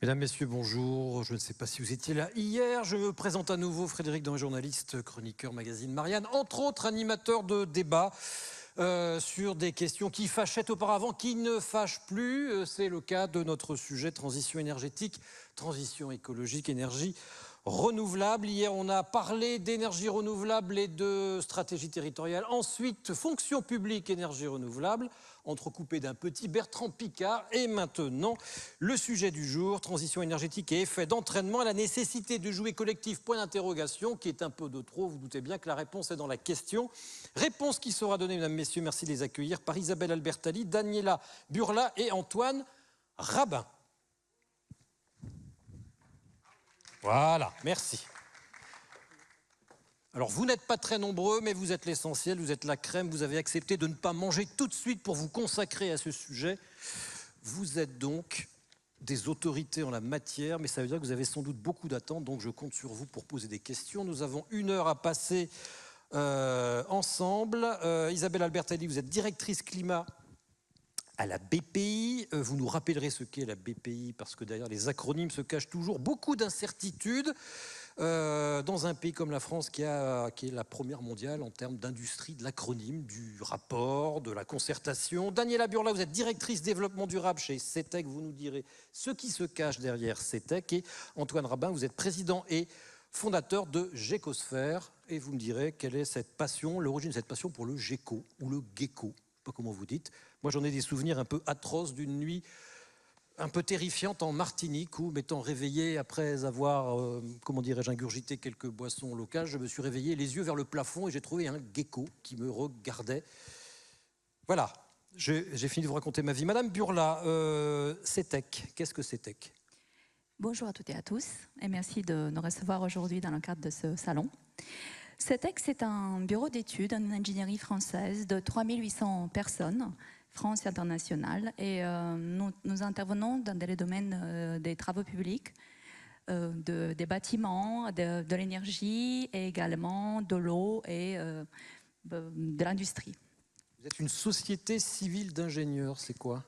Mesdames, Messieurs, bonjour. Je ne sais pas si vous étiez là hier. Je me présente à nouveau, Frédéric Danger, journaliste, chroniqueur, magazine Marianne, entre autres animateur de débats sur des questions qui fâchaient auparavant, qui ne fâchent plus. C'est le cas de notre sujet transition énergétique, transition écologique, énergie renouvelable. Hier, on a parlé d'énergie renouvelable et de stratégie territoriale. Ensuite, fonction publique, énergie renouvelable, entrecoupé d'un petit Bertrand Piccard. Et maintenant, le sujet du jour, transition énergétique et effet d'entraînement, la nécessité de jouer collectif, point d'interrogation, qui est un peu de trop. Vous doutez bien que la réponse est dans la question. Réponse qui sera donnée, mesdames, messieurs, merci de les accueillir, par Isabelle Albertalli, Daniela Burla et Antoine Rabin. Voilà, merci. Alors, vous n'êtes pas très nombreux, mais vous êtes l'essentiel, vous êtes la crème, vous avez accepté de ne pas manger tout de suite pour vous consacrer à ce sujet. Vous êtes donc des autorités en la matière, mais ça veut dire que vous avez sans doute beaucoup d'attentes, donc je compte sur vous pour poser des questions. Nous avons 1 heure à passer ensemble. Isabelle Albertalli, vous êtes directrice climat à la BPI. Vous nous rappellerez ce qu'est la BPI, parce que derrière les acronymes se cachent toujours beaucoup d'incertitudes. Dans un pays comme la France qui est la première mondiale en termes d'industrie de l'acronyme, du rapport, de la concertation. Daniela Burla, vous êtes directrice développement durable chez CETEC, vous nous direz ce qui se cache derrière CETEC. Et Antoine Rabin, vous êtes président et fondateur de Gécosphère, et vous me direz quelle est cette passion, l'origine de cette passion pour le gecko ou le gecko, je ne sais pas comment vous dites. Moi j'en ai des souvenirs un peu atroces d'une nuit un peu terrifiante en Martinique où, m'étant réveillé après avoir, comment dirais-je, ingurgité quelques boissons locales, je me suis réveillé les yeux vers le plafond et j'ai trouvé un gecko qui me regardait. Voilà, j'ai fini de vous raconter ma vie. Madame Burla, CETEC, qu'est-ce que CETEC ? Bonjour à toutes et à tous et merci de nous recevoir aujourd'hui dans le cadre de ce salon. CETEC, c'est un bureau d'études en ingénierie française de 3800 personnes, France et internationale, et nous intervenons dans les domaines des travaux publics, des bâtiments, de l'énergie et également de l'eau et de l'industrie. Vous êtes une société civile d'ingénieurs, c'est quoi ?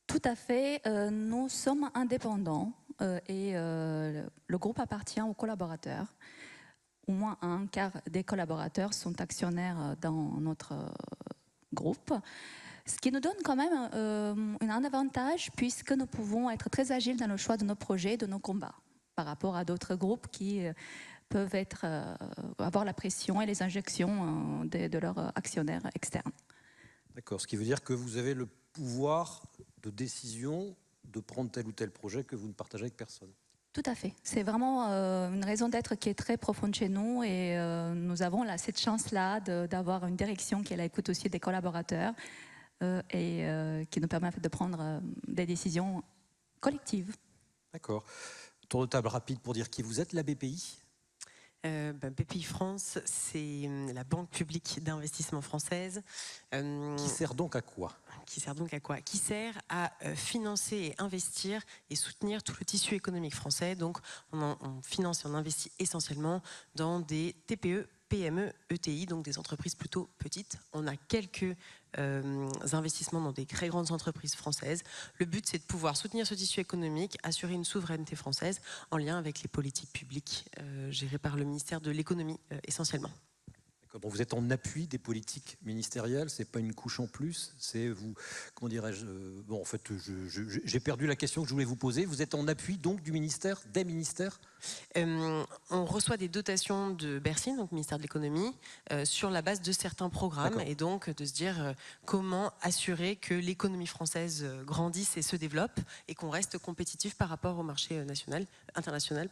Tout à fait, nous sommes indépendants et le groupe appartient aux collaborateurs. Au moins un quart des collaborateurs sont actionnaires dans notre groupe, ce qui nous donne quand même un avantage puisque nous pouvons être très agiles dans le choix de nos projets, de nos combats, par rapport à d'autres groupes qui peuvent avoir la pression et les injections de leurs actionnaires externes. D'accord, ce qui veut dire que vous avez le pouvoir de décision de prendre tel ou tel projet que vous ne partagez avec personne. Tout à fait. C'est vraiment une raison d'être qui est très profonde chez nous et nous avons cette chance-là d'avoir une direction qui est à l'écoute aussi des collaborateurs et qui nous permet de prendre des décisions collectives. D'accord. Tour de table rapide pour dire qui vous êtes, la BPI ? BPI France, c'est la banque publique d'investissement française. Qui sert donc à quoi ? Qui sert à financer et investir et soutenir tout le tissu économique français. Donc on finance et on investit essentiellement dans des TPE, PME, ETI, donc des entreprises plutôt petites. On a quelques investissements dans des très grandes entreprises françaises. Le but, c'est de pouvoir soutenir ce tissu économique, assurer une souveraineté française en lien avec les politiques publiques gérées par le ministère de l'économie essentiellement. Bon, vous êtes en appui des politiques ministérielles, c'est pas une couche en plus, c'est vous, comment dirais-je, bon en fait j'ai perdu la question que je voulais vous poser, vous êtes en appui donc du ministère, des ministères ? On reçoit des dotations de Bercy, donc ministère de l'économie, sur la base de certains programmes et donc de se dire comment assurer que l'économie française grandisse et se développe et qu'on reste compétitif par rapport au marché international.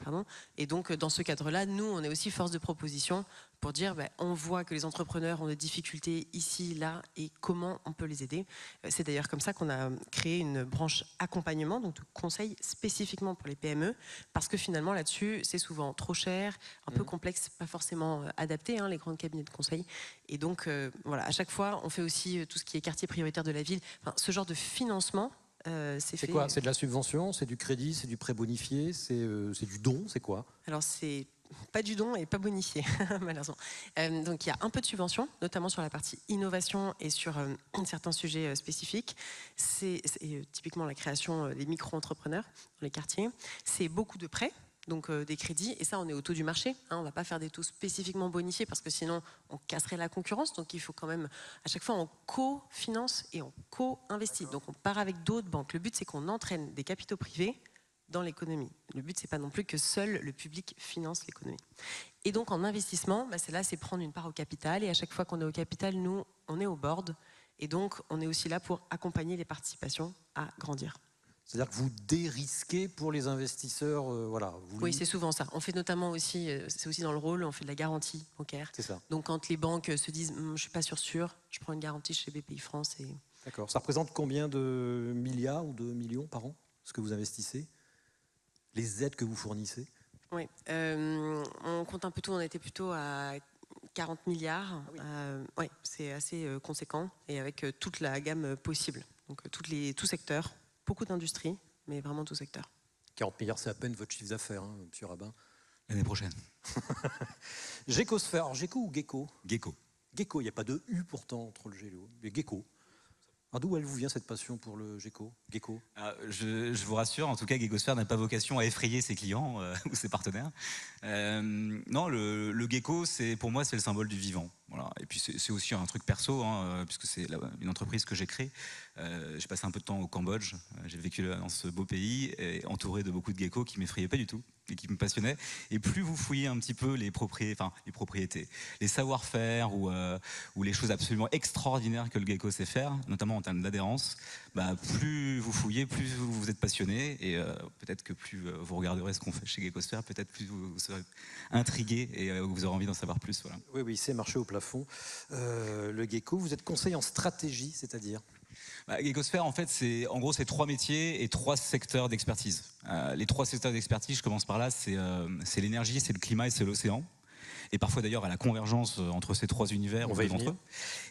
Et donc dans ce cadre-là, nous on est aussi force de proposition pour dire on voit que les entrepreneurs ont des difficultés ici, là et comment on peut les aider. C'est d'ailleurs comme ça qu'on a créé une branche accompagnement, donc de conseil spécifiquement pour les PME, parce que finalement là-dessus c'est souvent trop cher, un peu complexe, pas forcément adapté, les grands cabinets de conseil. Et donc voilà, à chaque fois on fait aussi tout ce qui est quartier prioritaire de la ville, ce genre de financement. C'est quoi ? C'est de la subvention, c'est du crédit, c'est du prêt bonifié, c'est du don, c'est quoi ? Alors c'est pas du don et pas bonifié, malheureusement. Donc il y a un peu de subventions, notamment sur la partie innovation et sur certains sujets spécifiques. C'est typiquement la création des micro-entrepreneurs dans les quartiers. C'est beaucoup de prêts, donc des crédits, et ça on est au taux du marché, hein, on ne va pas faire des taux spécifiquement bonifiés parce que sinon on casserait la concurrence, donc il faut quand même, à chaque fois on co-finance et on co-investit, donc on part avec d'autres banques. Le but c'est qu'on entraîne des capitaux privés dans l'économie. Le but c'est pas non plus que seul le public finance l'économie. Et donc en investissement, c'est prendre une part au capital, et à chaque fois qu'on est au capital, nous on est au board, et donc on est aussi là pour accompagner les participations à grandir. C'est-à-dire que vous dérisquez pour les investisseurs, voilà. Oui, c'est souvent ça. On fait notamment aussi, c'est aussi dans le rôle, on fait de la garantie bancaire. C'est ça. Donc quand les banques se disent, je suis pas sûr, je prends une garantie chez BPI France. Et... D'accord. Ça représente combien de milliards ou de millions par an, ce que vous investissez? Les aides que vous fournissez? Oui, on compte un peu tout, on était plutôt à 40 milliards. Ah oui. Ouais, c'est assez conséquent, et avec toute la gamme possible. Donc tout secteur. Beaucoup d'industries, mais vraiment tout secteur. 40 milliards, c'est à peine votre chiffre d'affaires, hein, monsieur Rabin. L'année prochaine. Gécosphère, alors Géco ou Gecko? Gecko. Gecko, il n'y a pas de U pourtant entre le Gélo. Mais Gecko. Alors d'où elle vous vient cette passion pour le Gecko? Je vous rassure, en tout cas, Gecosphère n'a pas vocation à effrayer ses clients ou ses partenaires. Non, le gecko, pour moi, c'est le symbole du vivant. Voilà. Et puis c'est aussi un truc perso, hein, puisque c'est une entreprise que j'ai créée. J'ai passé un peu de temps au Cambodge. J'ai vécu dans ce beau pays, entouré de beaucoup de geckos qui ne m'effrayaient pas du tout et qui me passionnaient. Et plus vous fouillez un petit peu les propriétés, les savoir-faire ou les choses absolument extraordinaires que le gecko sait faire, notamment en termes d'adhérence, plus vous fouillez, plus vous êtes passionné, et peut-être que plus vous regarderez ce qu'on fait chez Gecosphère, peut-être plus vous serez intrigué et vous aurez envie d'en savoir plus. Voilà. Oui, c'est marché au plafond. Le Gecko, vous êtes conseiller en stratégie, c'est-à-dire? Gecosphère, en fait, c'est 3 métiers et 3 secteurs d'expertise. Les 3 secteurs d'expertise, je commence par là, c'est l'énergie, c'est le climat et c'est l'océan. Et parfois d'ailleurs à la convergence entre ces 3 univers, on va y venir.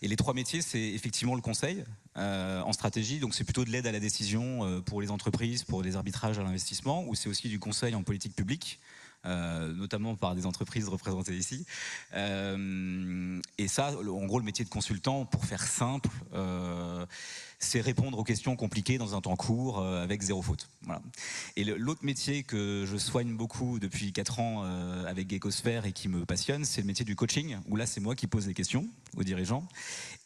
Et les 3 métiers, c'est effectivement le conseil en stratégie, donc c'est plutôt de l'aide à la décision pour les entreprises, pour des arbitrages à l'investissement, ou c'est aussi du conseil en politique publique, notamment par des entreprises représentées ici. Et ça, en gros, le métier de consultant, pour faire simple, c'est répondre aux questions compliquées dans un temps court avec 0 faute. Voilà. Et l'autre métier que je soigne beaucoup depuis 4 ans avec Gecosphère et qui me passionne, c'est le métier du coaching, où là c'est moi qui pose les questions aux dirigeants,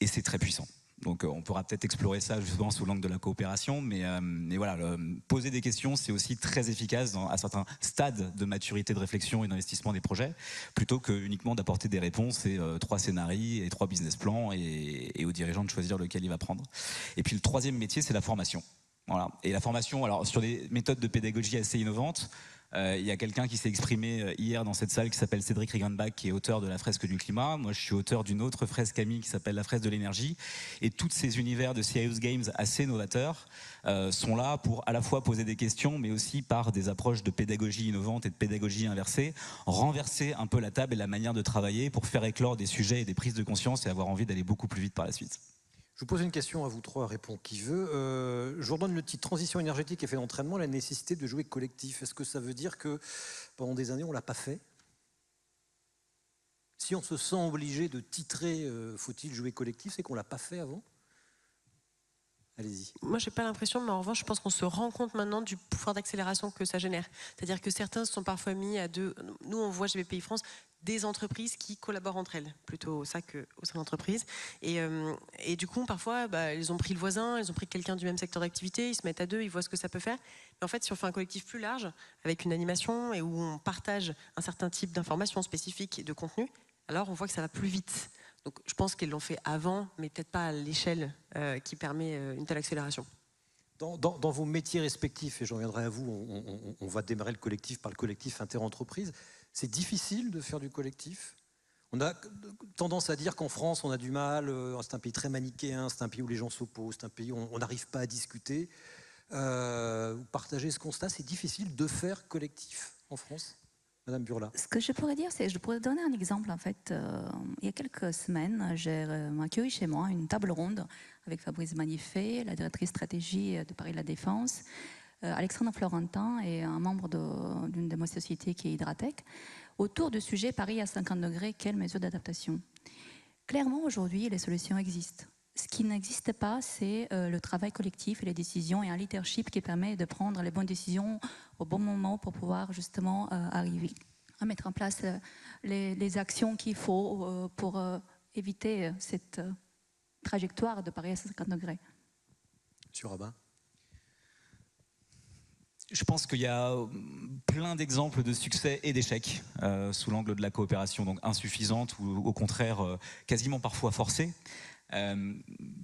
et c'est très puissant. Donc on pourra peut-être explorer ça justement sous l'angle de la coopération, mais voilà, poser des questions, c'est aussi très efficace à certains stades de maturité de réflexion et d'investissement des projets, plutôt que uniquement d'apporter des réponses et 3 scénarios et 3 business plans et aux dirigeants de choisir lequel il va prendre. Et puis le 3e métier, c'est la formation. Voilà. Et la formation, alors sur des méthodes de pédagogie assez innovantes, il y a quelqu'un qui s'est exprimé hier dans cette salle qui s'appelle Cédric Riggenbach, qui est auteur de la fresque du climat. Moi, je suis auteur d'une autre fresque amie qui s'appelle la fresque de l'énergie. Et tous ces univers de Serious Games assez novateurs sont là pour à la fois poser des questions, mais aussi par des approches de pédagogie innovante et de pédagogie inversée, renverser un peu la table et la manière de travailler pour faire éclore des sujets et des prises de conscience et avoir envie d'aller beaucoup plus vite par la suite. Je vous pose une question à vous 3, répond qui veut. Je vous redonne le titre transition énergétique et fait d'entraînement, la nécessité de jouer collectif. Est-ce que ça veut dire que pendant des années, on ne l'a pas fait? Si on se sent obligé de titrer faut-il jouer collectif, c'est qu'on ne l'a pas fait avant? Allez-y. Moi, je n'ai pas l'impression, mais en revanche, je pense qu'on se rend compte maintenant du pouvoir d'accélération que ça génère. C'est-à-dire que certains se sont parfois mis à deux. Nous, on voit chez BPI France des entreprises qui collaborent entre elles, plutôt ça qu'au sein de l'entreprise. Et du coup, parfois, ils ont pris le voisin, ils ont pris quelqu'un du même secteur d'activité, ils se mettent à 2, ils voient ce que ça peut faire. Mais en fait, si on fait un collectif plus large, avec une animation et où on partage un certain type d'informations spécifiques et de contenu, alors on voit que ça va plus vite. Donc je pense qu'ils l'ont fait avant, mais peut-être pas à l'échelle qui permet une telle accélération. Dans vos métiers respectifs, et j'en reviendrai à vous, on va démarrer le collectif par le collectif interentreprises. C'est difficile de faire du collectif? On a tendance à dire qu'en France, on a du mal, c'est un pays très manichéen, c'est un pays où les gens s'opposent, c'est un pays où on n'arrive pas à discuter. Vous partagez ce constat, c'est difficile de faire collectif en France? Madame Burla. Ce que je pourrais dire, c'est, je pourrais donner un exemple. En fait, il y a quelques semaines, j'ai accueilli chez moi une table ronde avec Fabrice Manifet, la directrice stratégie de Paris La Défense, Alexandre Florentin et un membre d'une de mes sociétés qui est Hydratec, autour du sujet Paris à 50 degrés, quelles mesures d'adaptation? Clairement, aujourd'hui, les solutions existent. Ce qui n'existe pas, c'est le travail collectif et les décisions et un leadership qui permet de prendre les bonnes décisions au bon moment pour pouvoir justement arriver à mettre en place les actions qu'il faut pour éviter cette trajectoire de Paris à 50 degrés. Monsieur Rabin. Je pense qu'il y a plein d'exemples de succès et d'échecs sous l'angle de la coopération, donc insuffisante ou au contraire quasiment parfois forcée.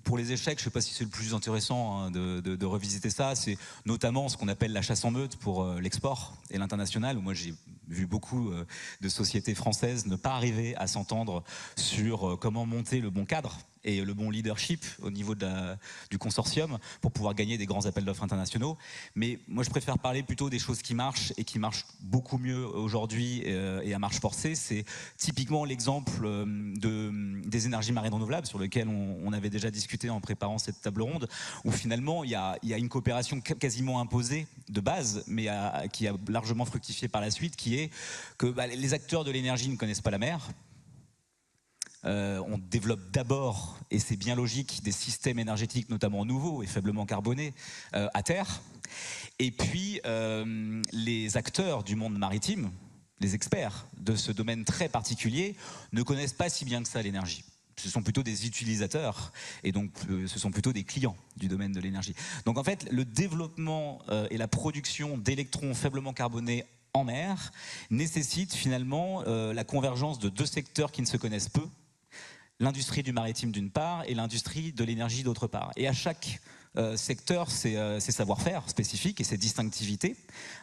Pour les échecs, je ne sais pas si c'est le plus intéressant de revisiter ça, c'est notamment ce qu'on appelle la chasse en meute pour l'export et l'international, où moi j'ai vu beaucoup de sociétés françaises ne pas arriver à s'entendre sur comment monter le bon cadre et le bon leadership au niveau du consortium pour pouvoir gagner des grands appels d'offres internationaux. Mais moi, je préfère parler plutôt des choses qui marchent et qui marchent beaucoup mieux aujourd'hui et à marche forcée. C'est typiquement l'exemple des énergies marines renouvelables sur lequel on avait déjà discuté en préparant cette table ronde, où finalement, il y a une coopération quasiment imposée de base, mais qui a largement fructifié par la suite, qui est que les acteurs de l'énergie ne connaissent pas la mer. On développe d'abord, et c'est bien logique, des systèmes énergétiques notamment nouveaux et faiblement carbonés à terre. Et puis les acteurs du monde maritime, les experts de ce domaine très particulier, ne connaissent pas si bien que ça l'énergie. Ce sont plutôt des utilisateurs et donc ce sont plutôt des clients du domaine de l'énergie. Donc en fait, le développement et la production d'électrons faiblement carbonés en mer nécessite finalement la convergence de deux secteurs qui ne se connaissent peu, l'industrie du maritime d'une part et l'industrie de l'énergie d'autre part. Et à chaque secteur, ses savoir-faire spécifiques et ses distinctivités.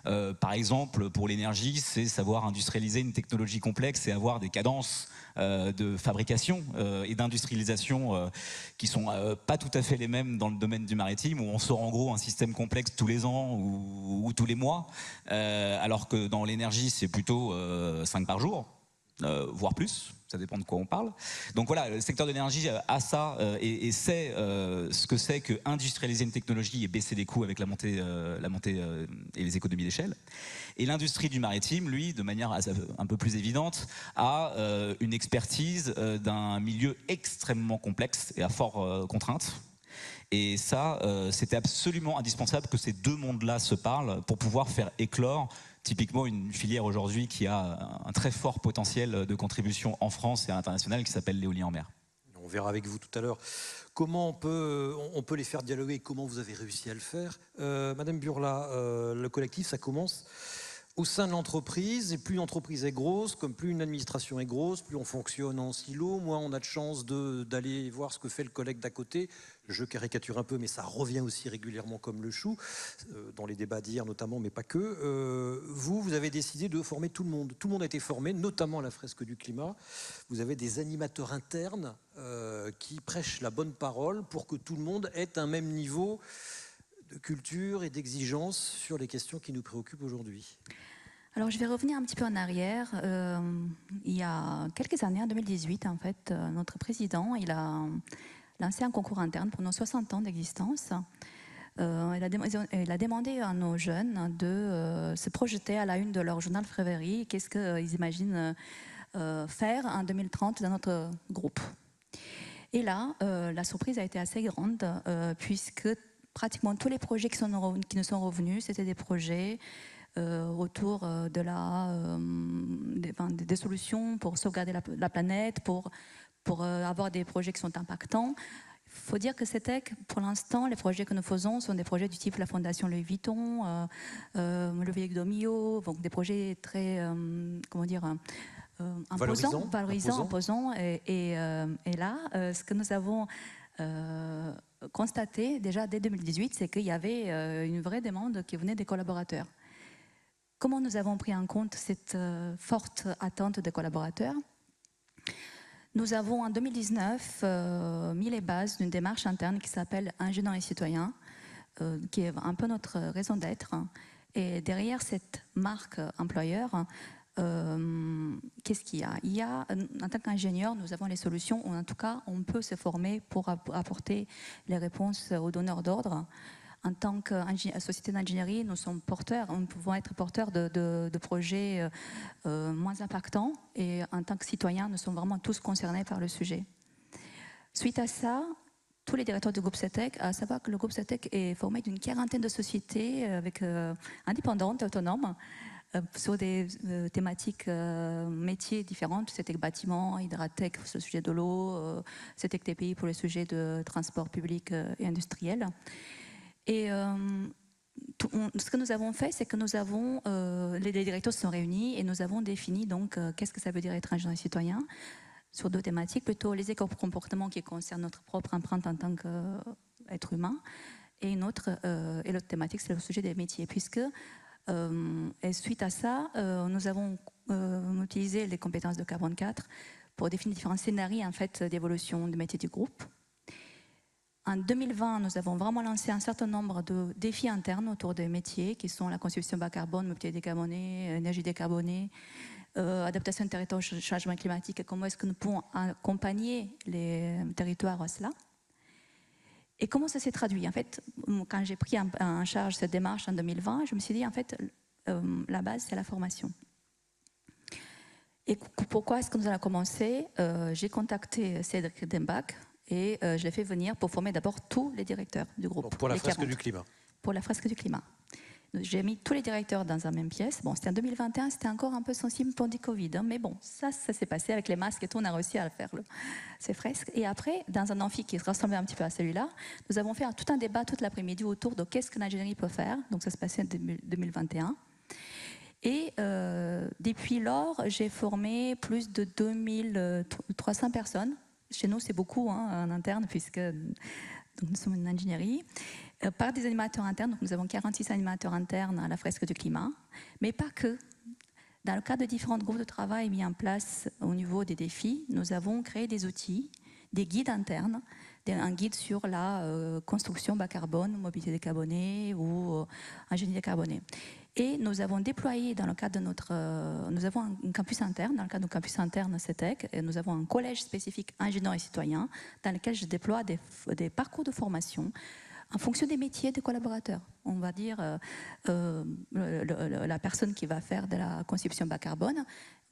Par exemple, pour l'énergie, c'est savoir industrialiser une technologie complexe et avoir des cadences de fabrication et d'industrialisation qui sont pas tout à fait les mêmes dans le domaine du maritime, où on sort en gros un système complexe tous les ans ou tous les mois, alors que dans l'énergie, c'est plutôt 5 par jour, voire plus. Ça dépend de quoi on parle. Donc voilà, le secteur de l'énergie a ça et sait ce que c'est que industrialiser une technologie et baisser les coûts avec la montée et les économies d'échelle. Et l'industrie du maritime, lui, de manière un peu plus évidente, a une expertise d'un milieu extrêmement complexe et à forte contrainte. Et ça, c'était absolument indispensable que ces deux mondes-là se parlent pour pouvoir faire éclore typiquement une filière aujourd'hui qui a un très fort potentiel de contribution en France et à l'international qui s'appelle l'éolien en mer. On verra avec vous tout à l'heure comment on peut les faire dialoguer et comment vous avez réussi à le faire. Madame Burla, le collectif, ça commence au sein de l'entreprise, et plus une entreprise est grosse, comme plus une administration est grosse, plus on fonctionne en silo, moins on a de chance d'aller voir ce que fait le collègue d'à côté. Je caricature un peu, mais ça revient aussi régulièrement comme le chou, dans les débats d'hier notamment, mais pas que. Vous avez décidé de former tout le monde. Tout le monde a été formé, notamment à la fresque du climat. Vous avez des animateurs internes qui prêchent la bonne parole pour que tout le monde ait un même niveau de culture et d'exigence sur les questions qui nous préoccupent aujourd'hui. Alors, je vais revenir un petit peu en arrière. Il y a quelques années, en 2018, en fait, notre président, il a lancé un concours interne pour nos 60 ans d'existence. Il a demandé à nos jeunes de se projeter à la une de leur journal Frévéry. Qu'est-ce qu'ils imaginent faire en 2030 dans notre groupe. Et là, la surprise a été assez grande, puisque pratiquement tous les projets qui nous sont revenus, c'était des projets autour des solutions pour sauvegarder la planète, pour avoir des projets qui sont impactants. Il faut dire que CETEC, pour l'instant, les projets que nous faisons sont des projets du type la Fondation Louis Vuitton, le Vieil Domio, donc des projets très, valorisants, imposants. Et là, ce que nous avons constaté déjà dès 2018, c'est qu'il y avait une vraie demande qui venait des collaborateurs. Comment nous avons pris en compte cette forte attente des collaborateurs ? Nous avons en 2019 mis les bases d'une démarche interne qui s'appelle Ingénieurs et citoyens, qui est un peu notre raison d'être. Et derrière cette marque employeur, qu'est-ce qu'il y a ? Il y a, en tant qu'ingénieur, nous avons les solutions, ou en tout cas, on peut se former pour apporter les réponses aux donneurs d'ordre. En tant que société d'ingénierie, nous pouvons être porteurs de projets moins impactants, et en tant que citoyens, nous sommes vraiment tous concernés par le sujet. Suite à ça, tous les directeurs du groupe CETEC, à savoir que le groupe CETEC est formé d'une quarantaine de sociétés indépendantes, autonomes, sur des thématiques métiers différentes. CETEC bâtiment, Hydratec sur le sujet de l'eau, CETEC TPI pour le sujet de transport public et industriel. Et ce que nous avons fait, c'est que les directeurs se sont réunis et nous avons défini donc qu'est-ce que ça veut dire être ingénieur citoyen, sur 2 thématiques, plutôt les éco-comportements qui concernent notre propre empreinte en tant qu'être humain, et l'autre thématique, c'est le sujet des métiers, puisque et suite à ça, nous avons utilisé les compétences de Carbone 4 pour définir différents scénarios en fait, d'évolution du métier du groupe. En 2020, nous avons vraiment lancé un certain nombre de défis internes autour des métiers, qui sont la conception bas carbone, mobilité décarbonée, énergie décarbonée, adaptation des territoires au changement climatique, et comment est-ce que nous pouvons accompagner les territoires à cela. Et comment ça s'est traduit? En fait, quand j'ai pris en charge cette démarche en 2020, je me suis dit, en fait, la base, c'est la formation. Et pourquoi est-ce que nous allons commencer? J'ai contacté Cédric Dembach et je l'ai fait venir pour former d'abord tous les directeurs du groupe. Donc pour la fresque du climat. Pour la fresque du climat. J'ai mis tous les directeurs dans la même pièce. Bon, c'était en 2021, c'était encore un peu sensible pour du Covid, hein, mais bon, ça s'est passé avec les masques et tout, on a réussi à faire ces fresques. Et après, dans un amphi qui ressemblait un petit peu à celui-là, nous avons fait tout un débat toute l'après-midi autour de qu'est-ce que l'ingénierie peut faire. Donc ça se passait en 2021. Et depuis lors, j'ai formé plus de 2300 personnes. Chez nous, c'est beaucoup hein, en interne, puisque donc, nous sommes une ingénierie. Par des animateurs internes, donc nous avons 46 animateurs internes à la fresque du climat, mais pas que. Dans le cadre de différents groupes de travail mis en place au niveau des défis, nous avons créé des outils, des guides internes, un guide sur la construction bas carbone, mobilité décarbonée ou ingénierie décarbonée. Et nous avons déployé dans le cadre de nous avons un campus interne, dans le cadre de campus interne CETEC, et nous avons un collège spécifique ingénieurs et citoyens dans lequel je déploie des parcours de formation en fonction des métiers des collaborateurs. On va dire la personne qui va faire de la conception bas carbone,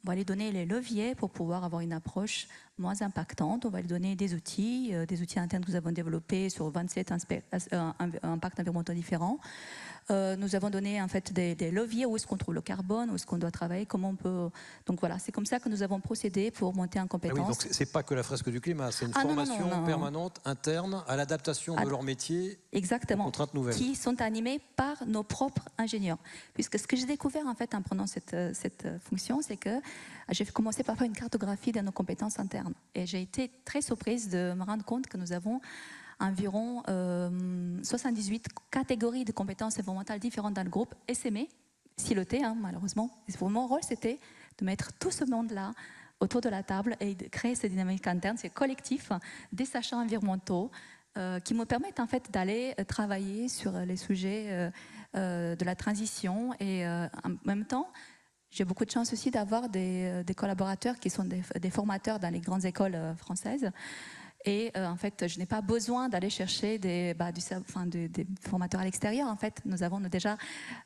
on va lui donner les leviers pour pouvoir avoir une approche moins impactante. On va lui donner des outils internes que nous avons développés sur 27 impacts environnementaux différents. Nous avons donné en fait des leviers, où est-ce qu'on trouve le carbone, où est-ce qu'on doit travailler, comment on peut... Donc voilà, c'est comme ça que nous avons procédé pour monter en compétences. Ah oui, donc c'est pas que la fresque du climat, c'est une formation permanente, interne, à l'adaptation de leur métier. Exactement, aux contraintes nouvelles. Qui sont animés par nos propres ingénieurs. Puisque ce que j'ai découvert en fait en prenant cette fonction, c'est que j'ai commencé par faire une cartographie de nos compétences internes. Et j'ai été très surprise de me rendre compte que nous avons environ 78 catégories de compétences environnementales différentes dans le groupe, SME, siloté hein, malheureusement. Et mon rôle, c'était de mettre tout ce monde-là autour de la table et de créer cette dynamique interne, ces collectifs des sachants environnementaux qui me permettent en fait d'aller travailler sur les sujets de la transition et en même temps, j'ai beaucoup de chance aussi d'avoir des collaborateurs qui sont des formateurs dans les grandes écoles françaises. Et en fait, je n'ai pas besoin d'aller chercher des formateurs à l'extérieur. En fait, nous avons déjà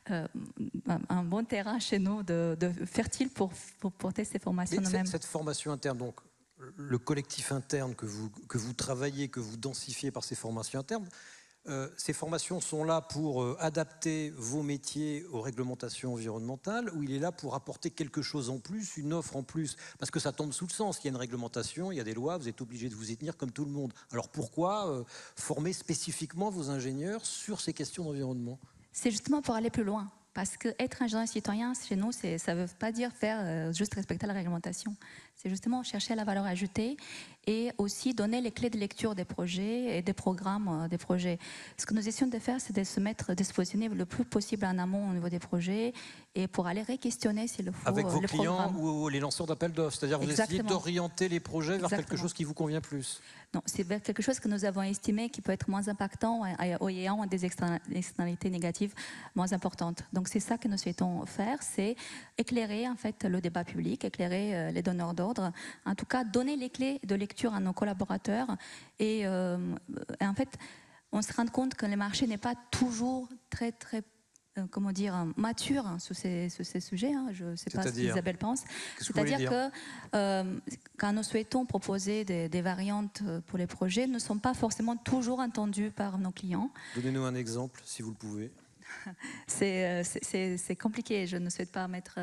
un bon terrain chez nous de fertile pour porter ces formations nous-mêmes. Cette formation interne, donc le collectif interne que vous travaillez, que vous densifiez par ces formations internes, ces formations sont là pour adapter vos métiers aux réglementations environnementales, ou il est là pour apporter quelque chose en plus, une offre en plus? Parce que ça tombe sous le sens, il y a une réglementation, il y a des lois, vous êtes obligé de vous y tenir comme tout le monde. Alors pourquoi former spécifiquement vos ingénieurs sur ces questions d'environnement? C'est justement pour aller plus loin. Parce qu'être ingénieur citoyen, chez nous, ça ne veut pas dire faire juste respecter la réglementation. C'est justement chercher la valeur ajoutée et aussi donner les clés de lecture des projets et des programmes des projets. Ce que nous essayons de faire, c'est de se positionner le plus possible en amont au niveau des projets et pour aller réquestionner s'il le faut. Avec vos clients ou les lanceurs d'appels d'offres, c'est-à-dire vous essayez d'orienter les projets vers Exactement. quelque chose qui vous convient plus. Non, c'est vers quelque chose que nous avons estimé qui peut être moins impactant et ayant des externalités négatives moins importantes. Donc c'est ça que nous souhaitons faire, c'est éclairer en fait le débat public, éclairer les donneurs d'ordre, en tout cas donner les clés de lecture à nos collaborateurs et en fait on se rend compte que le marché n'est pas toujours très comment dire, mature sur ces sujets. Je ne sais pas ce qu'Isabelle pense. C'est-à-dire que quand nous souhaitons proposer des variantes pour les projets, ne sont pas forcément toujours entendus par nos clients. Donnez-nous un exemple, si vous le pouvez. C'est compliqué, je ne souhaite pas mettre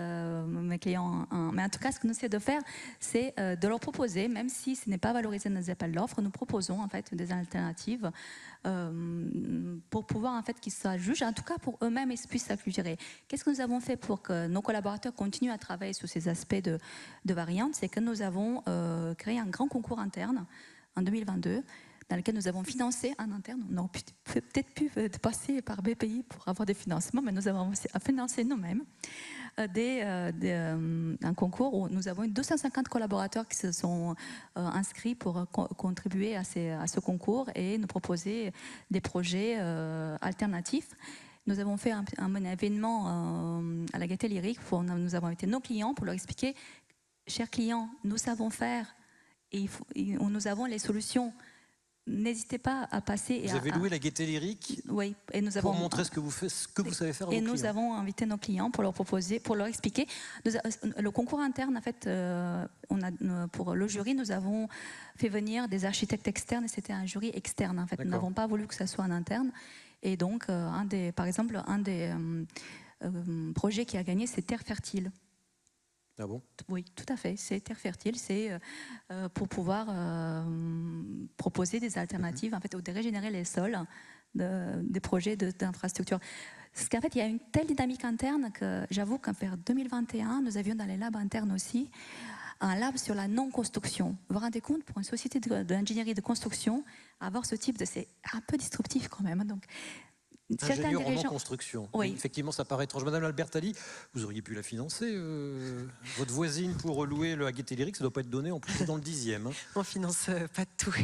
mes clients en... Mais en tout cas, ce que nous essayons de faire, c'est de leur proposer, même si ce n'est pas valorisé dans les appels d'offres, nous proposons en fait des alternatives pour pouvoir en fait qu'ils soient jugés, en tout cas pour eux-mêmes, ils puissent s'acculturer. Qu'est-ce que nous avons fait pour que nos collaborateurs continuent à travailler sur ces aspects de variantes? C'est que nous avons créé un grand concours interne en 2022, dans lequel nous avons financé en interne. On aurait peut-être pu passer par BPI pour avoir des financements, mais nous avons financé nous-mêmes un concours où nous avons 250 collaborateurs qui se sont inscrits pour contribuer à ce concours et nous proposer des projets alternatifs. Nous avons fait un événement à la Gaîté Lyrique où nous avons invité nos clients pour leur expliquer, chers clients, nous savons faire et nous avons les solutions. N'hésitez pas à passer. Vous avez loué la Gaîté Lyrique, oui, et nous avons, pour montrer ce que vous savez faire à vos clients. Et nous avons invité nos clients pour leur proposer, pour leur expliquer. Le concours interne, en fait, pour le jury, nous avons fait venir des architectes externes et c'était un jury externe. En fait, nous n'avons pas voulu que ça soit en interne. Et donc, par exemple, un des projets qui a gagné, c'est Terre Fertile. Ah bon? Oui, tout à fait. C'est Terre Fertile, c'est pour pouvoir proposer des alternatives, en fait, ou de régénérer les sols des projets d'infrastructure. Parce qu'en fait, il y a une telle dynamique interne que j'avoue qu'en vers 2021, nous avions dans les labs internes aussi un lab sur la non-construction. Vous vous rendez compte, pour une société d'ingénierie de construction, avoir ce type de... C'est un peu disruptif quand même. Donc, ingénieur en non-construction. Oui. Effectivement, ça paraît étrange. Madame Albertalli, vous auriez pu la financer, votre voisine, pour louer le Gaîté Lyrique, ça ne doit pas être donné en plus dans le 10e. Hein. On ne finance pas tout.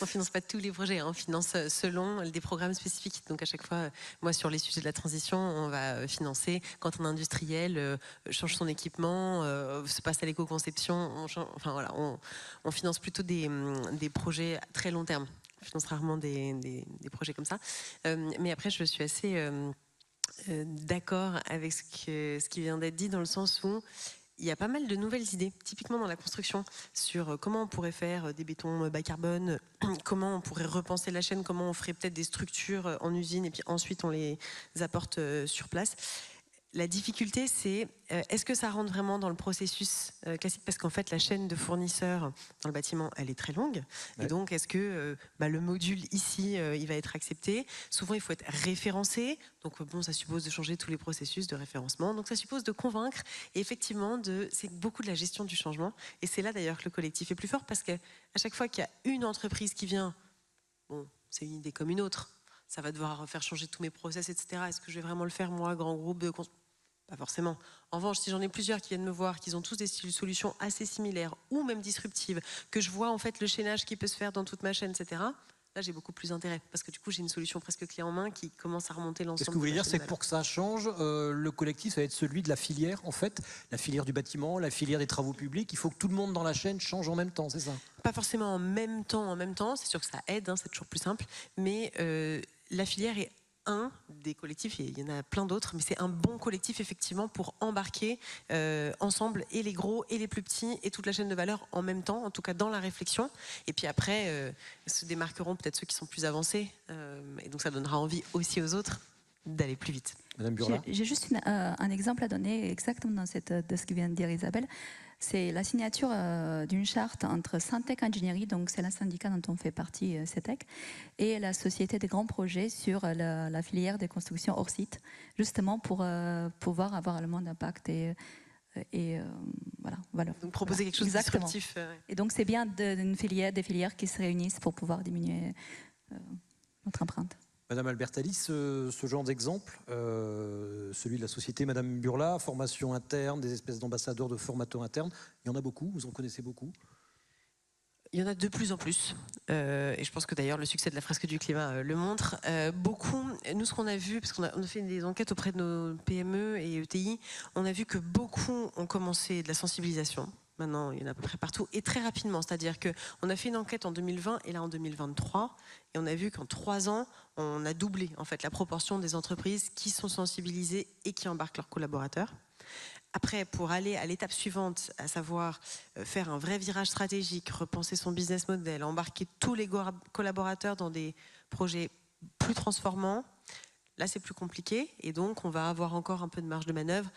On ne finance pas tous les projets. On finance selon des programmes spécifiques. Donc à chaque fois, moi sur les sujets de la transition, on va financer quand un industriel change son équipement, se passe à l'éco-conception. Enfin voilà, on finance plutôt des projets très long terme. On finance rarement des projets comme ça. Mais après, je suis assez d'accord avec ce qui vient d'être dit, dans le sens où il y a pas mal de nouvelles idées, typiquement dans la construction, sur comment on pourrait faire des bétons bas carbone, comment on pourrait repenser la chaîne, comment on ferait peut-être des structures en usine et puis ensuite on les apporte sur place. La difficulté, c'est est-ce que ça rentre vraiment dans le processus classique? Parce qu'en fait, la chaîne de fournisseurs dans le bâtiment, elle est très longue. Ouais. Et donc, est-ce que le module ici, il va être accepté? Souvent, il faut être référencé. Donc, bon, ça suppose de changer tous les processus de référencement. Donc, ça suppose de convaincre. Et effectivement, c'est beaucoup de la gestion du changement. Et c'est là, d'ailleurs, que le collectif est plus fort. Parce qu'à chaque fois qu'il y a une entreprise qui vient, bon, c'est une idée comme une autre. Ça va devoir faire changer tous mes process, etc. Est-ce que je vais vraiment le faire, moi, grand groupe de... Pas forcément. En revanche, si j'en ai plusieurs qui viennent me voir, qui ont tous des solutions assez similaires ou même disruptives, que je vois en fait le chaînage qui peut se faire dans toute ma chaîne, etc., là j'ai beaucoup plus d'intérêt. Parce que du coup, j'ai une solution presque clé en main qui commence à remonter l'ensemble. Ce que vous voulez dire, c'est que pour que ça change, le collectif, ça va être celui de la filière, en fait, la filière du bâtiment, la filière des travaux publics. Il faut que tout le monde dans la chaîne change en même temps, c'est ça? Pas forcément en même temps. C'est sûr que ça aide, hein, c'est toujours plus simple. Mais la filière est un des collectifs, il y en a plein d'autres, mais c'est un bon collectif effectivement pour embarquer ensemble et les gros et les plus petits et toute la chaîne de valeur en même temps, en tout cas dans la réflexion. Et puis après, se démarqueront peut-être ceux qui sont plus avancés, et donc ça donnera envie aussi aux autres d'aller plus vite. Madame Burla. J'ai juste un exemple à donner exactement de ce que vient de dire Isabelle. C'est la signature d'une charte entre Syntec Ingénierie, donc c'est le syndicat dont on fait partie, CETEC, et la Société des grands projets sur la filière des constructions hors site, justement pour pouvoir avoir le moins d'impact et voilà. Donc proposer quelque chose de disruptif. Et donc c'est bien des filières qui se réunissent pour pouvoir diminuer notre empreinte. Madame Albertalli, ce genre d'exemple, celui de la société Madame Burla, formation interne, des espèces d'ambassadeurs, de formateurs internes, il y en a beaucoup, vous en connaissez beaucoup? Il y en a de plus en plus, et je pense que d'ailleurs le succès de la fresque du climat le montre. Beaucoup, nous ce qu'on a vu, parce qu'on a fait des enquêtes auprès de nos PME et ETI, on a vu que beaucoup ont commencé de la sensibilisation. Maintenant, il y en a à peu près partout, et très rapidement. C'est-à-dire qu'on a fait une enquête en 2020 et là en 2023, et on a vu qu'en 3 ans, on a doublé en fait la proportion des entreprises qui sont sensibilisées et qui embarquent leurs collaborateurs. Après, pour aller à l'étape suivante, à savoir faire un vrai virage stratégique, repenser son business model, embarquer tous les collaborateurs dans des projets plus transformants, là c'est plus compliqué, et donc on va avoir encore un peu de marge de manœuvre.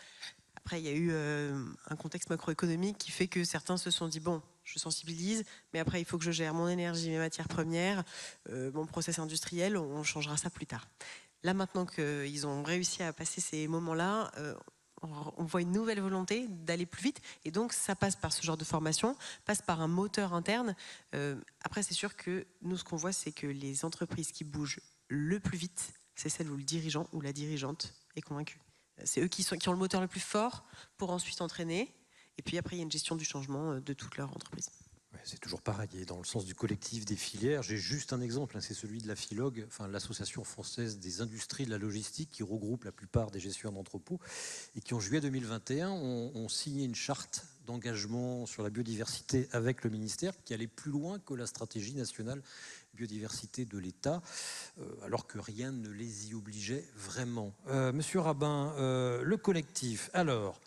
Après, il y a eu un contexte macroéconomique qui fait que certains se sont dit, bon, je sensibilise, mais après, il faut que je gère mon énergie, mes matières premières, mon process industriel, on changera ça plus tard. Là, maintenant qu'ils ont réussi à passer ces moments-là, on voit une nouvelle volonté d'aller plus vite, et donc ça passe par ce genre de formation, passe par un moteur interne. Après, c'est sûr que nous, ce qu'on voit, c'est que les entreprises qui bougent le plus vite, c'est celles où le dirigeant ou la dirigeante est convaincu. C'est eux qui ont le moteur le plus fort pour ensuite entraîner. Et puis après, il y a une gestion du changement de toute leur entreprise. Ouais, c'est toujours pareil. Et dans le sens du collectif des filières, j'ai juste un exemple, hein, c'est celui de la FILOG, enfin, l'Association française des industries de la logistique, qui regroupe la plupart des gestionnaires d'entrepôts, et qui en juillet 2021 ont signé une charte d'engagement sur la biodiversité avec le ministère, qui allait plus loin que la stratégie nationale biodiversité de l'État, alors que rien ne les y obligeait vraiment. Monsieur Rabin, le collectif, alors,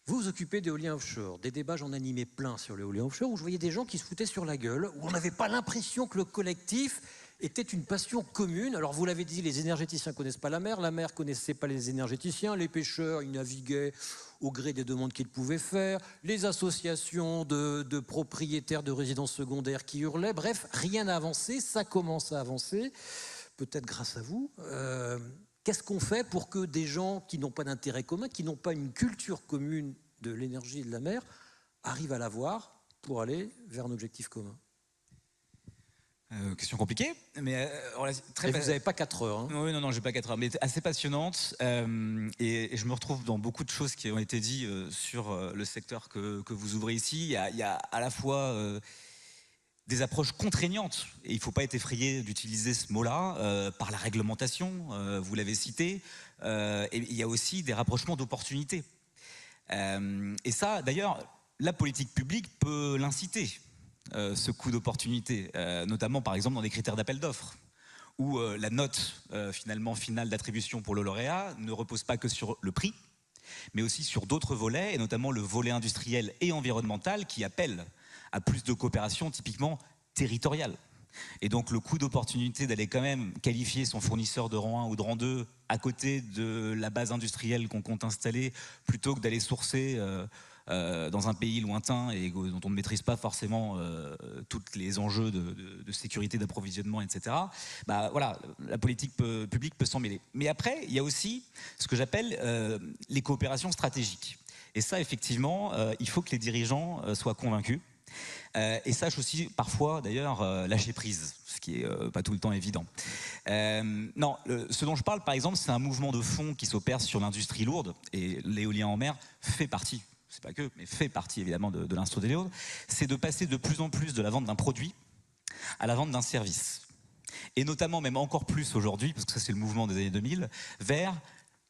vous vous occupez d'éolien offshore. Des débats, j'en animais plein sur l'éolien offshore, où je voyais des gens qui se foutaient sur la gueule, où on n'avait pas l'impression que le collectif était une passion commune. Alors vous l'avez dit, les énergéticiens ne connaissent pas la mer ne connaissait pas les énergéticiens, les pêcheurs, ils naviguaient au gré des demandes qu'ils pouvaient faire, les associations de propriétaires de résidences secondaires qui hurlaient, bref, rien n'a avancé, ça commence à avancer, peut-être grâce à vous. Qu'est-ce qu'on fait pour que des gens qui n'ont pas d'intérêt commun, qui n'ont pas une culture commune de l'énergie et de la mer, arrivent à l'avoir pour aller vers un objectif commun? Question compliquée, mais très. Et vous n'avez pas 4 heures. Hein. Oui, non, j'ai pas 4 heures, mais assez passionnante. Et je me retrouve dans beaucoup de choses qui ont été dites sur le secteur que vous ouvrez ici. Il y a à la fois des approches contraignantes, et il ne faut pas être effrayé d'utiliser ce mot-là, par la réglementation, vous l'avez cité, et il y a aussi des rapprochements d'opportunités. Et ça, d'ailleurs, la politique publique peut l'inciter. Ce coût d'opportunité, notamment par exemple dans les critères d'appel d'offres, où la note finale d'attribution pour le lauréat ne repose pas que sur le prix, mais aussi sur d'autres volets, et notamment le volet industriel et environnemental qui appelle à plus de coopération typiquement territoriale. Et donc le coût d'opportunité d'aller quand même qualifier son fournisseur de rang 1 ou de rang 2 à côté de la base industrielle qu'on compte installer, plutôt que d'aller sourcer dans un pays lointain et dont on ne maîtrise pas forcément tous les enjeux de sécurité d'approvisionnement, etc. Bah, voilà, la politique publique peut s'en mêler. Mais après, il y a aussi ce que j'appelle les coopérations stratégiques. Et ça, effectivement, il faut que les dirigeants soient convaincus. Et sachent aussi parfois, d'ailleurs, lâcher prise, ce qui n'est pas tout le temps évident. Non, ce dont je parle, par exemple, c'est un mouvement de fond qui s'opère sur l'industrie lourde, et l'éolien en mer fait partie. C'est pas que, mais fait partie évidemment de l'industrie de l'éolien, c'est de passer de plus en plus de la vente d'un produit à la vente d'un service. Et notamment, même encore plus aujourd'hui, parce que ça c'est le mouvement des années 2000, vers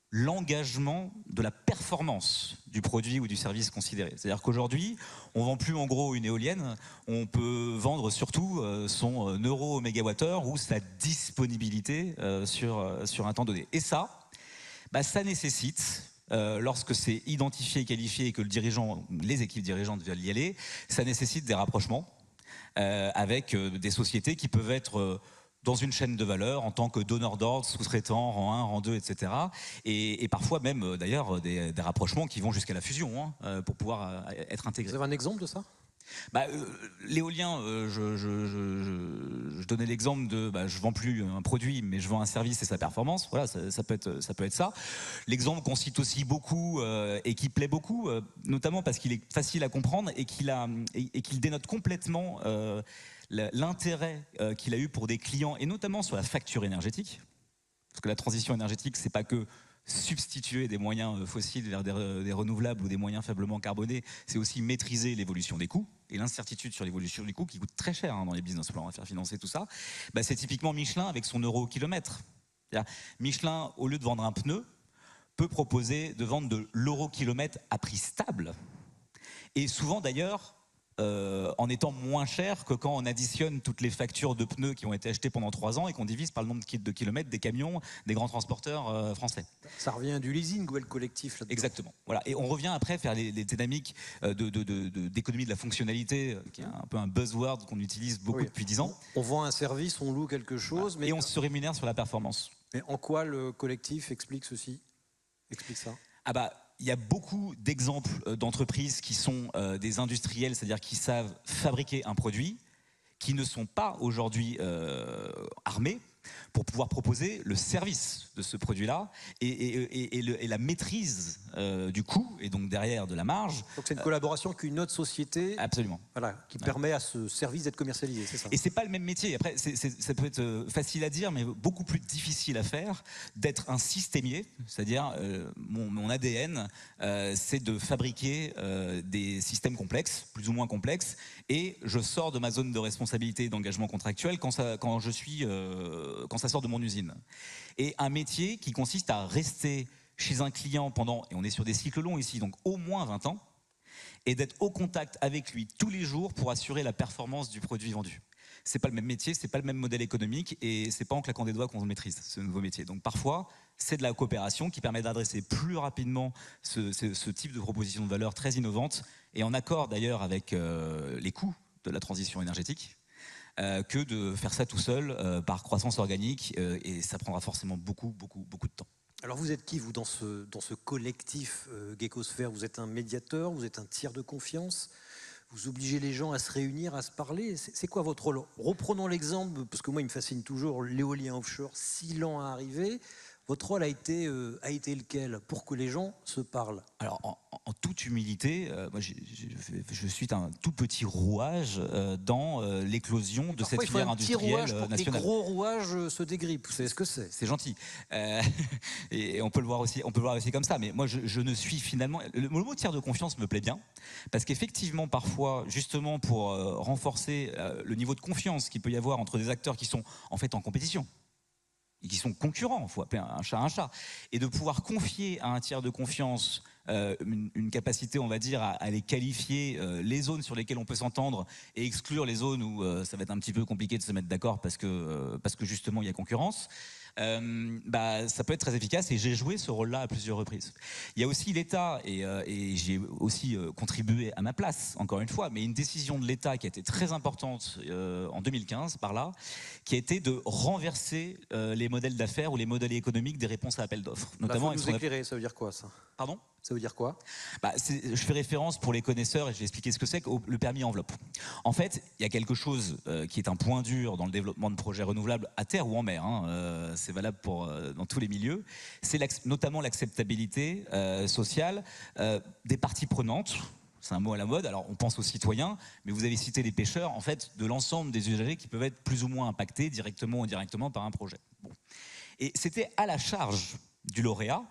l'engagement de la performance du produit ou du service considéré. C'est-à-dire qu'aujourd'hui, on ne vend plus en gros une éolienne, on peut vendre surtout son euro au mégawattheure ou sa disponibilité sur un temps donné. Et ça, bah, ça nécessite... lorsque c'est identifié et qualifié et que le dirigeant, les équipes dirigeantes veulent y aller, ça nécessite des rapprochements avec des sociétés qui peuvent être dans une chaîne de valeur en tant que donneur d'ordre, sous-traitant, rang 1, rang 2, etc. Et parfois même d'ailleurs des rapprochements qui vont jusqu'à la fusion pour pouvoir être intégrés. Vous avez un exemple de ça ? Bah, l'éolien, je donnais l'exemple de je vends plus un produit mais je vends un service et sa performance, voilà, ça peut être ça. L'exemple qu'on cite aussi beaucoup et qui plaît beaucoup, notamment parce qu'il est facile à comprendre et qu'il dénote complètement l'intérêt qu'il a eu pour des clients, et notamment sur la facture énergétique, parce que la transition énergétique, c'est pas que substituer des moyens fossiles vers des renouvelables ou des moyens faiblement carbonés, c'est aussi maîtriser l'évolution des coûts et l'incertitude sur l'évolution des coûts qui coûte très cher dans les business plans à faire financer tout ça. Bah, c'est typiquement Michelin avec son euro au kilomètre. Michelin, au lieu de vendre un pneu, peut proposer de vendre de l'euro kilomètre à prix stable Et souvent d'ailleurs, en étant moins cher que quand on additionne toutes les factures de pneus qui ont été achetées pendant 3 ans et qu'on divise par le nombre de kilomètres des camions, des grands transporteurs français. Ça revient du leasing ou le collectif là-dedans. Exactement. Voilà. Et on revient après faire les dynamiques d'économie de la fonctionnalité, qui est un peu un buzzword qu'on utilise beaucoup depuis 10 ans. On vend un service, on loue quelque chose. Et on se rémunère sur la performance. Mais en quoi le collectif explique ceci? Explique ça. Ah bah, il y a beaucoup d'exemples d'entreprises qui sont des industriels, c'est-à-dire qui savent fabriquer un produit, qui ne sont pas aujourd'hui armés pour pouvoir proposer le service de ce produit-là et la maîtrise du coût et donc derrière de la marge. Donc c'est une collaboration qu'une autre société. Absolument. Voilà, qui permet à ce service d'être commercialisé, c'est ça. Et c'est pas le même métier. Après, ça peut être facile à dire, mais beaucoup plus difficile à faire, d'être un systémier, c'est-à-dire mon ADN, c'est de fabriquer des systèmes complexes, plus ou moins complexes, et je sors de ma zone de responsabilité et d'engagement contractuel quand ça sort de mon usine. Et un métier qui consiste à rester chez un client pendant, et on est sur des cycles longs ici, donc au moins 20 ans, et d'être au contact avec lui tous les jours pour assurer la performance du produit vendu. C'est pas le même métier, c'est pas le même modèle économique, et c'est pas en claquant des doigts qu'on maîtrise ce nouveau métier. Donc parfois, c'est de la coopération qui permet d'adresser plus rapidement ce type de proposition de valeur très innovante, et en accord d'ailleurs avec les coûts de la transition énergétique, que de faire ça tout seul par croissance organique, et ça prendra forcément beaucoup de temps. Alors vous êtes qui, vous, dans ce collectif Gekosphère? Vous êtes un médiateur, vous êtes un tiers de confiance, vous obligez les gens à se réunir, à se parler. C'est quoi votre rôle? Reprenons l'exemple, parce que moi il me fascine toujours, l'éolien offshore, si lent à arriver. Votre rôle a été lequel pour que les gens se parlent? Alors, en toute humilité, moi, je suis un tout petit rouage dans l'éclosion de cette filière industrielle nationale. Les gros rouages se dégrippent, vous savez ce que c'est? C'est gentil. Et on peut le voir aussi comme ça. Mais moi, je ne suis finalement... Le mot tiers de confiance me plaît bien, parce qu'effectivement, parfois, justement, pour renforcer le niveau de confiance qu'il peut y avoir entre des acteurs qui sont en fait en compétition, et qui sont concurrents, il faut appeler un chat, et de pouvoir confier à un tiers de confiance une capacité, on va dire, à les qualifier, les zones sur lesquelles on peut s'entendre, et exclure les zones où ça va être un petit peu compliqué de se mettre d'accord parce que justement il y a concurrence. Ça peut être très efficace, et j'ai joué ce rôle-là à plusieurs reprises. Il y a aussi l'État, et j'ai aussi contribué à ma place, encore une fois, mais une décision de l'État qui a été très importante en 2015, par là, qui a été de renverser les modèles d'affaires ou les modèles économiques des réponses à appel d'offres. Notamment, vous nous éclairer, ça veut dire quoi ça? Pardon? Ça veut dire quoi? Je fais référence pour les connaisseurs, et je vais expliquer ce que c'est, le permis enveloppe. En fait, il y a quelque chose qui est un point dur dans le développement de projets renouvelables à terre ou en mer. C'est valable dans tous les milieux. C'est notamment l'acceptabilité sociale des parties prenantes. C'est un mot à la mode. Alors, on pense aux citoyens, mais vous avez cité les pêcheurs, en fait, de l'ensemble des usagers qui peuvent être plus ou moins impactés, directement ou indirectement, par un projet. Bon. Et c'était à la charge du lauréat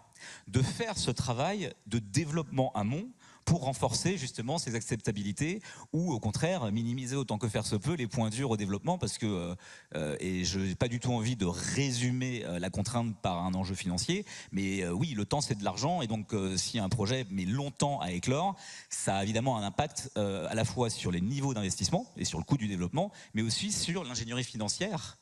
de faire ce travail de développement amont pour renforcer justement ces acceptabilités, ou au contraire minimiser autant que faire se peut les points durs au développement, parce que, et je n'ai pas du tout envie de résumer la contrainte par un enjeu financier, mais oui, le temps c'est de l'argent, et donc si un projet met longtemps à éclore, ça a évidemment un impact à la fois sur les niveaux d'investissement et sur le coût du développement, mais aussi sur l'ingénierie financière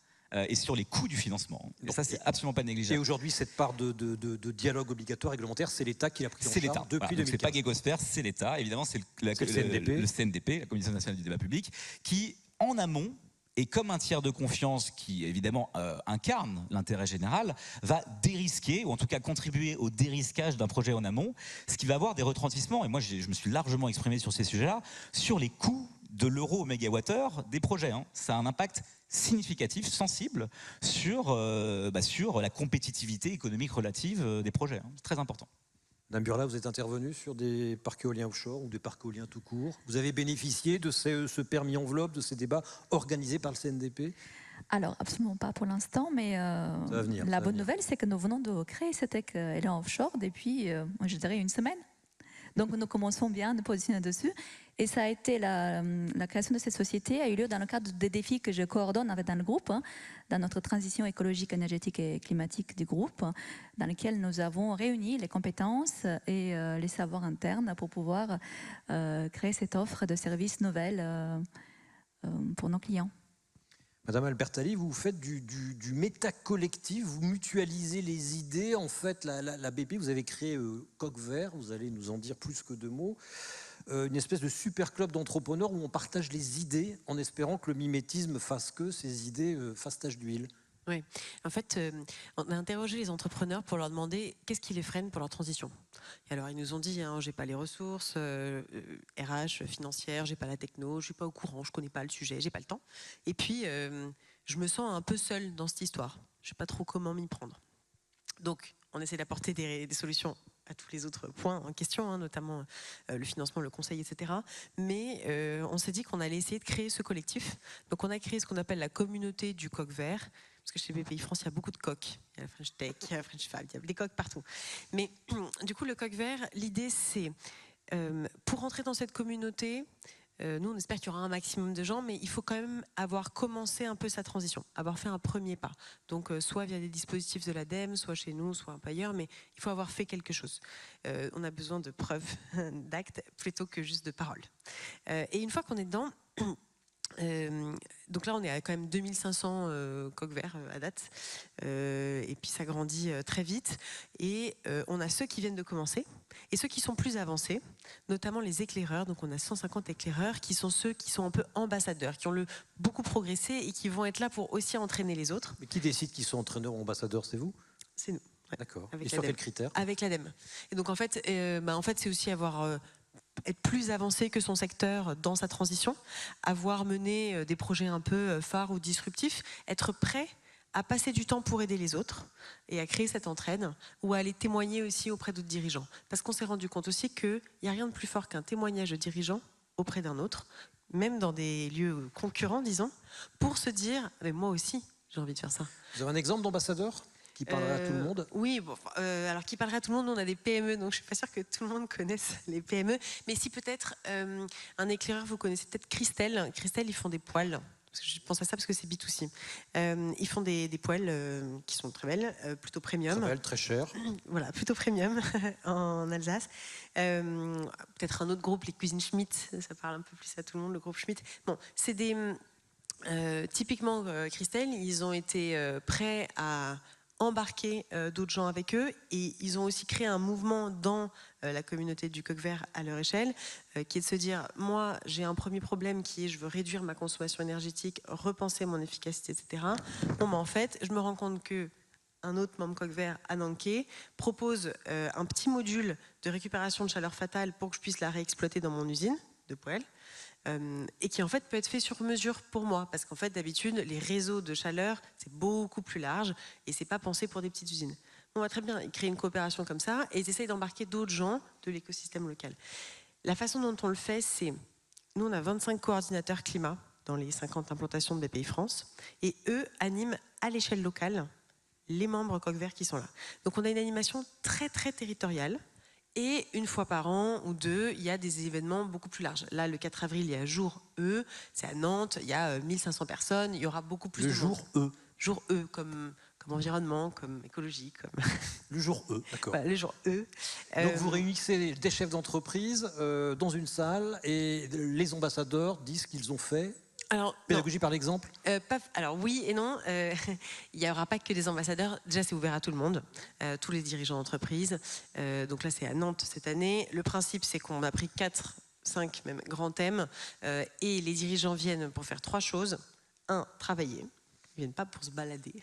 et sur les coûts du financement. Et ça, c'est absolument pas négligeable. Et aujourd'hui, cette part de dialogue obligatoire réglementaire, c'est l'État qui l'a pris en charge depuis 2015. C'est pas Gekosphère, c'est l'État. Évidemment, c'est le CNDP, la Commission nationale du débat public, qui, en amont, et comme un tiers de confiance qui, évidemment, incarne l'intérêt général, va dérisquer, ou en tout cas contribuer au dérisquage d'un projet en amont, ce qui va avoir des retentissements, et moi je me suis largement exprimé sur ces sujets-là, sur les coûts de l'euro au mégawattheure des projets. Ça a un impact significatif, sensible, sur la compétitivité économique relative des projets. C'est très important. Madame Burla, vous êtes intervenu sur des parcs éoliens offshore ou des parcs éoliens tout court. Vous avez bénéficié de ce permis enveloppe, de ces débats organisés par le CNDP? Alors, absolument pas pour l'instant, mais la bonne nouvelle, c'est que nous venons de créer cet éolien offshore depuis, je dirais, une semaine. Donc, nous commençons bien à nous positionner dessus. Et ça a été la création de cette société a eu lieu dans le cadre des défis que je coordonne avec dans le groupe, dans notre transition écologique, énergétique et climatique du groupe, dans lequel nous avons réuni les compétences et les savoirs internes pour pouvoir créer cette offre de services nouvelles pour nos clients. Madame Albertalli, vous faites du méta-collectif, vous mutualisez les idées. En fait, la BPI, vous avez créé Coq Vert, vous allez nous en dire plus que 2 mots. Une espèce de super club d'entrepreneurs où on partage les idées en espérant que le mimétisme fasse que ces idées fassent tache d'huile. Oui, en fait, on a interrogé les entrepreneurs pour leur demander qu'est-ce qui les freine pour leur transition. Et alors, ils nous ont dit, j'ai pas les ressources, RH, financières, j'ai pas la techno, je suis pas au courant, je connais pas le sujet, j'ai pas le temps. Et puis, je me sens un peu seule dans cette histoire. Je sais pas trop comment m'y prendre. Donc, on essaie d'apporter des solutions à tous les autres points en question, notamment le financement, le conseil, etc. Mais on s'est dit qu'on allait essayer de créer ce collectif. Donc, on a créé ce qu'on appelle la communauté du Coq Vert. Parce que chez BPI France, il y a beaucoup de coqs. Il y a la French Tech, il y a la French Fab, il y a des coqs partout. Mais du coup, le Coq Vert, l'idée, c'est pour rentrer dans cette communauté, nous, on espère qu'il y aura un maximum de gens, mais il faut quand même avoir commencé un peu sa transition, avoir fait un premier pas. Donc, soit via des dispositifs de l'ADEME, soit chez nous, soit un peu ailleurs, mais il faut avoir fait quelque chose. On a besoin de preuves, d'actes, plutôt que juste de paroles. Et une fois qu'on est dedans... donc là on est à quand même 2500 coqs verts à date et puis ça grandit très vite et on a ceux qui viennent de commencer et ceux qui sont plus avancés, notamment les éclaireurs. Donc on a 150 éclaireurs qui sont ceux qui sont un peu ambassadeurs, qui ont beaucoup progressé et qui vont être là pour aussi entraîner les autres. Mais qui décide qu'ils sont entraîneurs ou ambassadeurs, c'est vous? C'est nous. Ouais. D'accord. Avec et sur quels critères? Avec l'ADEME. Et donc en fait c'est aussi avoir... être plus avancé que son secteur dans sa transition, avoir mené des projets un peu phares ou disruptifs, être prêt à passer du temps pour aider les autres et à créer cette entraide ou à aller témoigner aussi auprès d'autres dirigeants. Parce qu'on s'est rendu compte aussi qu'il n'y a rien de plus fort qu'un témoignage de dirigeant auprès d'un autre, même dans des lieux concurrents, disons, pour se dire « mais moi aussi, j'ai envie de faire ça ». Vous avez un exemple d'ambassadeur qui parlerait à tout le monde? Oui, bon, alors qui parlerait à tout le monde, on a des PME, donc je ne suis pas sûre que tout le monde connaisse les PME. Mais si peut-être un éclaireur, vous connaissez peut-être Christelle. Christelle, ils font des poêles. Je pense à ça parce que c'est B2C. Ils font des poêles qui sont très belles, plutôt premium. Très belles, très chères. Voilà, plutôt premium en Alsace. Peut-être un autre groupe, les Cuisines Schmitt, ça parle un peu plus à tout le monde, le groupe Schmitt. Bon, c'est des... typiquement, Christelle, ils ont été prêts à embarquer d'autres gens avec eux et ils ont aussi créé un mouvement dans la communauté du Coq Vert à leur échelle qui est de se dire moi j'ai un premier problème qui est je veux réduire ma consommation énergétique, repenser mon efficacité, etc. Bon, mais en fait je me rends compte que un autre membre Coq Vert à Nanquay propose un petit module de récupération de chaleur fatale pour que je puisse la réexploiter dans mon usine de poêle. Et qui en fait peut être fait sur mesure pour moi parce qu'en fait d'habitude les réseaux de chaleur c'est beaucoup plus large et c'est pas pensé pour des petites usines. On va très bien créer une coopération comme ça et ils essayent d'embarquer d'autres gens de l'écosystème local. La façon dont on le fait, c'est nous on a 25 coordinateurs climat dans les 50 implantations de BPI France et eux animent à l'échelle locale les membres Coq Vert qui sont là. Donc on a une animation très très territoriale. Et une fois par an ou deux, il y a des événements beaucoup plus larges. Là, le 4 avril, il y a Jour E, c'est à Nantes, il y a 1500 personnes, il y aura beaucoup plus de Jour monde. E. Jour E, comme environnement, comme écologie. Comme... Le jour E, d'accord. Voilà, le jour E. Donc vous réunissez des chefs d'entreprise dans une salle et les ambassadeurs disent qu'ils ont fait... Alors, pédagogie par l'exemple? Alors oui et non, il n'y aura pas que des ambassadeurs, déjà c'est ouvert à tout le monde, tous les dirigeants d'entreprise, donc là c'est à Nantes cette année. Le principe c'est qu'on a pris 4, 5 même grands thèmes et les dirigeants viennent pour faire 3 choses. 1, travailler, ils viennent pas pour se balader,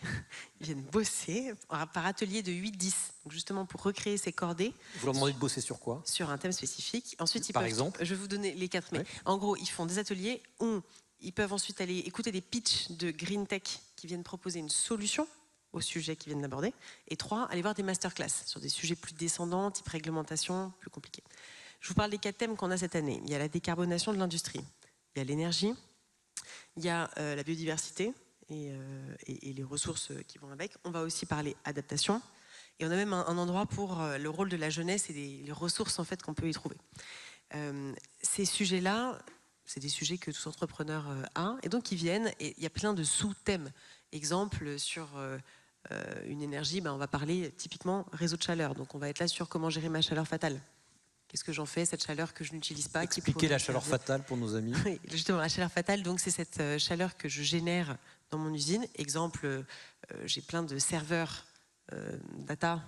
ils viennent bosser par atelier de 8-10, donc justement pour recréer ces cordées. Vous leur demandez de bosser sur quoi? Sur un thème spécifique. Ensuite, par exemple, je vais vous donner les 4, mais en gros ils font des ateliers où ils peuvent ensuite aller écouter des pitchs de Green Tech qui viennent proposer une solution au sujet qu'ils viennent d'aborder. Et 3, aller voir des masterclass sur des sujets plus descendants, type réglementation, plus compliqués. Je vous parle des 4 thèmes qu'on a cette année. Il y a la décarbonation de l'industrie, il y a l'énergie, il y a la biodiversité et les ressources qui vont avec. On va aussi parler adaptation. Et on a même un endroit pour le rôle de la jeunesse et les ressources en fait, qu'on peut y trouver. Ces sujets-là, c'est des sujets que tout entrepreneur a, et donc ils viennent, et il y a plein de sous-thèmes. Exemple, sur une énergie, on va parler typiquement réseau de chaleur. Donc on va être là sur comment gérer ma chaleur fatale. Qu'est-ce que j'en fais, cette chaleur que je n'utilise pas? Expliquez la chaleur fatale pour nos amis. Oui, justement, la chaleur fatale, donc c'est cette chaleur que je génère dans mon usine. Exemple, j'ai plein de serveurs data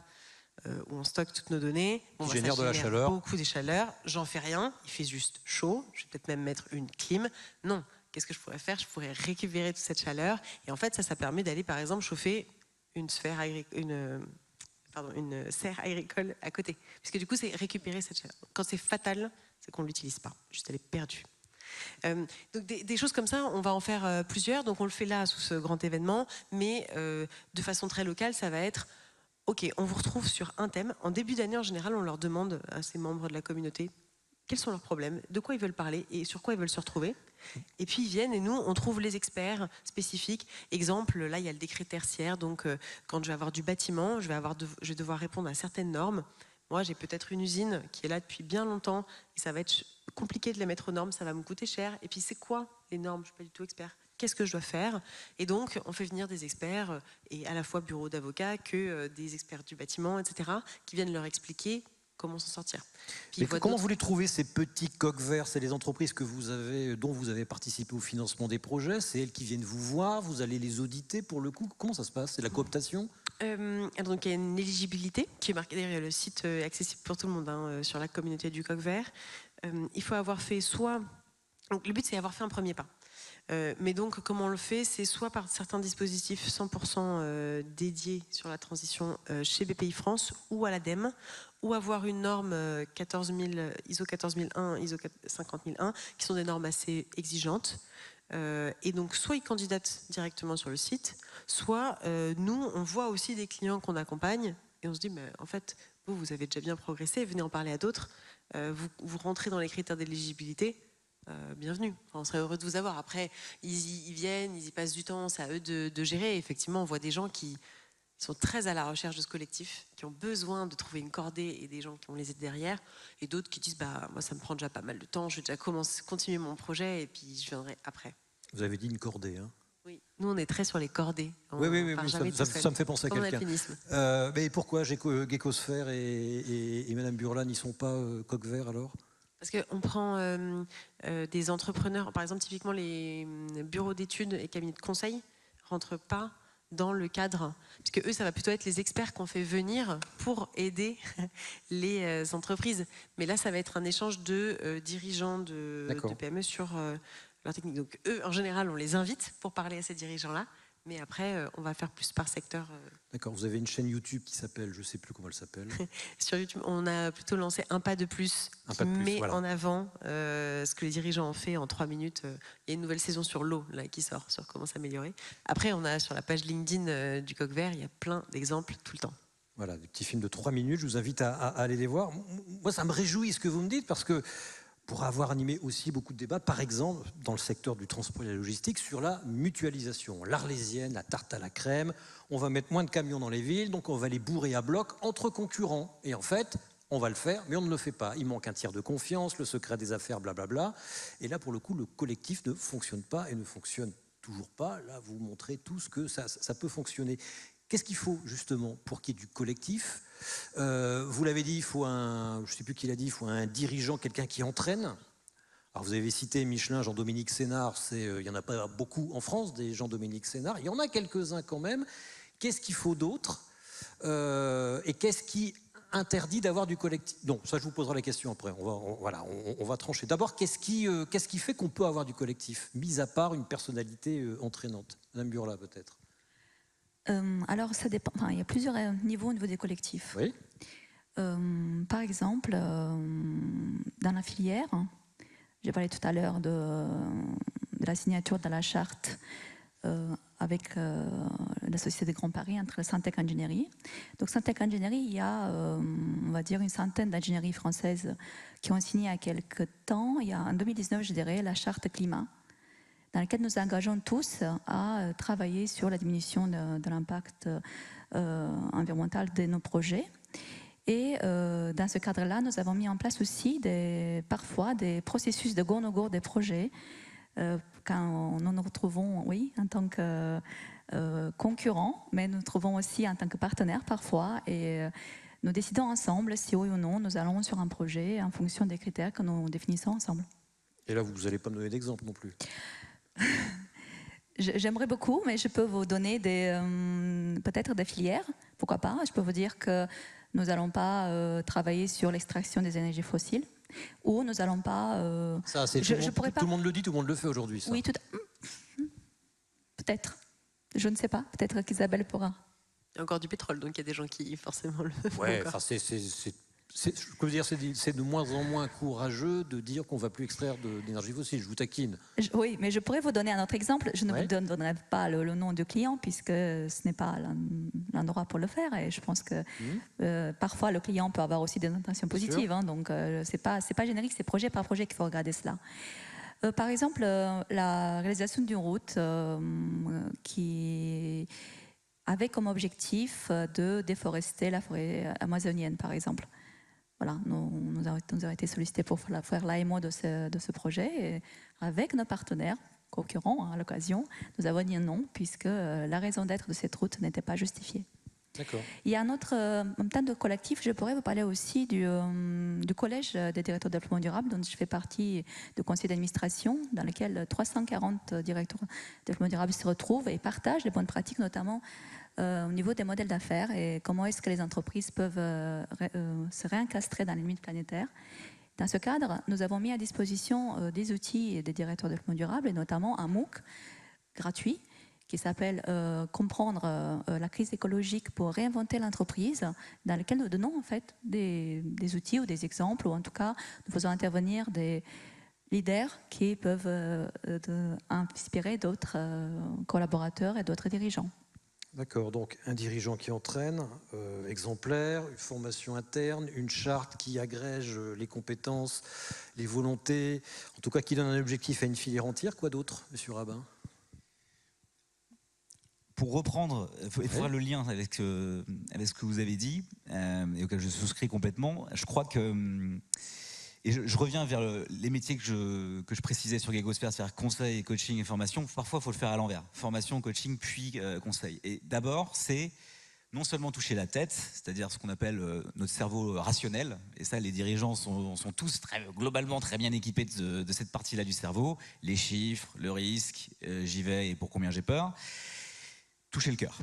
où on stocke toutes nos données. Qui génèrent de la chaleur. Beaucoup de chaleur. J'en fais rien, il fait juste chaud. Je vais peut-être même mettre une clim. Non, qu'est-ce que je pourrais faire? Je pourrais récupérer toute cette chaleur. Et en fait, ça permet d'aller, par exemple, chauffer une serre agricole à côté. Puisque du coup, c'est récupérer cette chaleur. Quand c'est fatal, c'est qu'on ne l'utilise pas. Juste, elle est perdue. Donc des choses comme ça, on va en faire plusieurs. Donc on le fait là, sous ce grand événement. Mais de façon très locale, ça va être... Ok, on vous retrouve sur un thème. En début d'année, en général, on leur demande à ces membres de la communauté quels sont leurs problèmes, de quoi ils veulent parler et sur quoi ils veulent se retrouver. Et puis ils viennent et nous, on trouve les experts spécifiques. Exemple, là, il y a le décret tertiaire. Donc, quand je vais avoir du bâtiment, je vais devoir répondre à certaines normes. Moi, j'ai peut-être une usine qui est là depuis bien longtemps et ça va être compliqué de les mettre aux normes, ça va me coûter cher. Et puis, c'est quoi les normes? Je ne suis pas du tout expert. Qu'est-ce que je dois faire? Et donc, on fait venir des experts, et à la fois bureau d'avocats que des experts du bâtiment, etc., qui viennent leur expliquer comment s'en sortir. Puis, comment vous les trouvez, ces petits coqs verts? C'est les entreprises que vous avez, dont vous avez participé au financement des projets? C'est elles qui viennent vous voir? Vous allez les auditer pour le coup? Comment ça se passe? C'est la cooptation? Donc il y a une éligibilité qui est marquée derrière le site, accessible pour tout le monde, sur la communauté du coq vert. Il faut avoir fait soit... Donc le but, c'est d'avoir fait un premier pas. Mais donc, comment on le fait? C'est soit par certains dispositifs 100% dédiés sur la transition chez BPI France ou à l'ADEME, ou avoir une norme ISO 14001, ISO 50001, qui sont des normes assez exigeantes. Et donc, soit ils candidatent directement sur le site, soit nous, on voit aussi des clients qu'on accompagne, et on se dit, mais en fait, vous avez déjà bien progressé, venez en parler à d'autres, vous rentrez dans les critères d'éligibilité, bienvenue, on serait heureux de vous avoir. Après, ils viennent, ils y passent du temps, c'est à eux de gérer. Et effectivement, on voit des gens qui sont très à la recherche de ce collectif, qui ont besoin de trouver une cordée et des gens qui vont les aider derrière, et d'autres qui disent, moi ça me prend déjà pas mal de temps, je vais déjà continuer mon projet et puis je viendrai après. Vous avez dit une cordée, hein? Oui, nous on est très sur les cordées. Oui, ça me fait penser à quelqu'un. Mais pourquoi Gecosphère et Madame Burlan n'y sont pas coqs verts alors? Parce qu'on prend des entrepreneurs, par exemple typiquement les bureaux d'études et cabinets de conseil ne rentrent pas dans le cadre, puisque eux ça va plutôt être les experts qu'on fait venir pour aider les entreprises. Mais là ça va être un échange de dirigeants de PME sur leur technique. Donc eux en général on les invite pour parler à ces dirigeants-là. Mais après, on va faire plus par secteur. D'accord, vous avez une chaîne YouTube qui s'appelle, je ne sais plus comment elle s'appelle. Sur YouTube, on a plutôt lancé Un pas de plus, qui met en avant ce que les dirigeants ont fait en 3 minutes. Il y a une nouvelle saison sur l'eau là, qui sort, sur comment s'améliorer. Après, on a sur la page LinkedIn du Coq Vert, il y a plein d'exemples tout le temps. Voilà, des petits films de 3 minutes, je vous invite à aller les voir. Moi, ça me réjouit ce que vous me dites, parce que pour avoir animé aussi beaucoup de débats, par exemple, dans le secteur du transport et de la logistique, sur la mutualisation. L'Arlésienne, la tarte à la crème, on va mettre moins de camions dans les villes, donc on va les bourrer à bloc entre concurrents. Et en fait, on va le faire, mais on ne le fait pas. Il manque un tiers de confiance, le secret des affaires, blablabla. Et là, pour le coup, le collectif ne fonctionne pas et ne fonctionne toujours pas. Là, vous montrez tous que ça peut fonctionner. Qu'est-ce qu'il faut justement pour qu'il y ait du collectif? Vous l'avez dit, il faut je ne sais plus qui l'a dit, il faut un dirigeant, quelqu'un qui entraîne. Alors vous avez cité Michelin, Jean-Dominique Sénard, il n'y en a pas beaucoup en France, des Jean-Dominique Sénard. Il y en a quelques-uns quand même. Qu'est-ce qu'il faut d'autre? Et qu'est-ce qui interdit d'avoir du collectif? Non, ça je vous poserai la question après, on va trancher. D'abord, qu'est-ce qui fait qu'on peut avoir du collectif, mis à part une personnalité entraînante? Madame Burla, peut-être. Alors, ça dépend. Enfin, il y a plusieurs niveaux au niveau des collectifs. Oui. Par exemple, dans la filière, j'ai parlé tout à l'heure de la signature de la charte avec la Société des Grands Paris entre la Syntec Ingénierie. Donc, Syntec Ingénierie, il y a, on va dire, une centaine d'ingénieries françaises qui ont signé il y a quelques temps. Il y a en 2019, je dirais, la charte climat, dans laquelle nous engageons tous à travailler sur la diminution de l'impact environnemental de nos projets. Et dans ce cadre-là, nous avons mis en place aussi parfois des processus de go-no-go des projets quand nous nous retrouvons, oui, en tant que concurrents, mais nous nous trouvons aussi en tant que partenaires parfois et nous décidons ensemble si oui ou non nous allons sur un projet en fonction des critères que nous définissons ensemble. Et là, vous n'allez pas me donner d'exemple non plus. J'aimerais beaucoup, mais je peux vous donner peut-être des filières, pourquoi pas. Je peux vous dire que nous n'allons pas travailler sur l'extraction des énergies fossiles, ou nous n'allons pas... Ça, tout le monde le dit, tout le monde le fait aujourd'hui, ça. Oui, peut-être. Je ne sais pas, peut-être qu'Isabelle pourra. Il y a encore du pétrole, donc il y a des gens qui forcément le font. Ouais, je peux dire, c'est de moins en moins courageux de dire qu'on ne va plus extraire d'énergie fossile. Je vous taquine. Oui, mais je pourrais vous donner un autre exemple. Je ne vous donnerai pas le nom du client puisque ce n'est pas l'endroit pour le faire. Et je pense que parfois le client peut avoir aussi des intentions positives. Hein, donc c'est pas générique, c'est projet par projet qu'il faut regarder cela. Par exemple, la réalisation d'une route qui avait comme objectif de déforester la forêt amazonienne, par exemple. Voilà, nous avons été sollicités pour faire l'AMO de ce projet et avec nos partenaires concurrents à l'occasion, nous avons dit non puisque la raison d'être de cette route n'était pas justifiée. D'accord. Il y a un autre temps de collectif, je pourrais vous parler aussi du collège des directeurs de développement durable dont je fais partie du conseil d'administration dans lequel 340 directeurs de développement durable se retrouvent et partagent les bonnes pratiques notamment au niveau des modèles d'affaires et comment est-ce que les entreprises peuvent se réencastrer dans les limites planétaires. Dans ce cadre, nous avons mis à disposition des outils des directeurs de développement durable et notamment un MOOC gratuit qui s'appelle Comprendre la crise écologique pour réinventer l'entreprise, dans lequel nous donnons en fait des outils ou des exemples, ou en tout cas nous faisons intervenir des leaders qui peuvent inspirer d'autres collaborateurs et d'autres dirigeants. D'accord, donc un dirigeant qui entraîne, exemplaire, une formation interne, une charte qui agrège les compétences, les volontés, en tout cas qui donne un objectif à une filière entière. Quoi d'autre, monsieur Rabin ? Pour reprendre, il faut faire le lien avec ce que vous avez dit, et auquel je souscris complètement. Je crois que, et je reviens vers les métiers que je précisais sur Gagosphère, c'est-à-dire conseil, coaching et formation. Parfois, il faut le faire à l'envers. Formation, coaching, puis conseil. Et d'abord, c'est non seulement toucher la tête, c'est-à-dire ce qu'on appelle notre cerveau rationnel, et ça, les dirigeants sont tous globalement très bien équipés de cette partie-là du cerveau, les chiffres, le risque, j'y vais et pour combien j'ai peur. Toucher le cœur.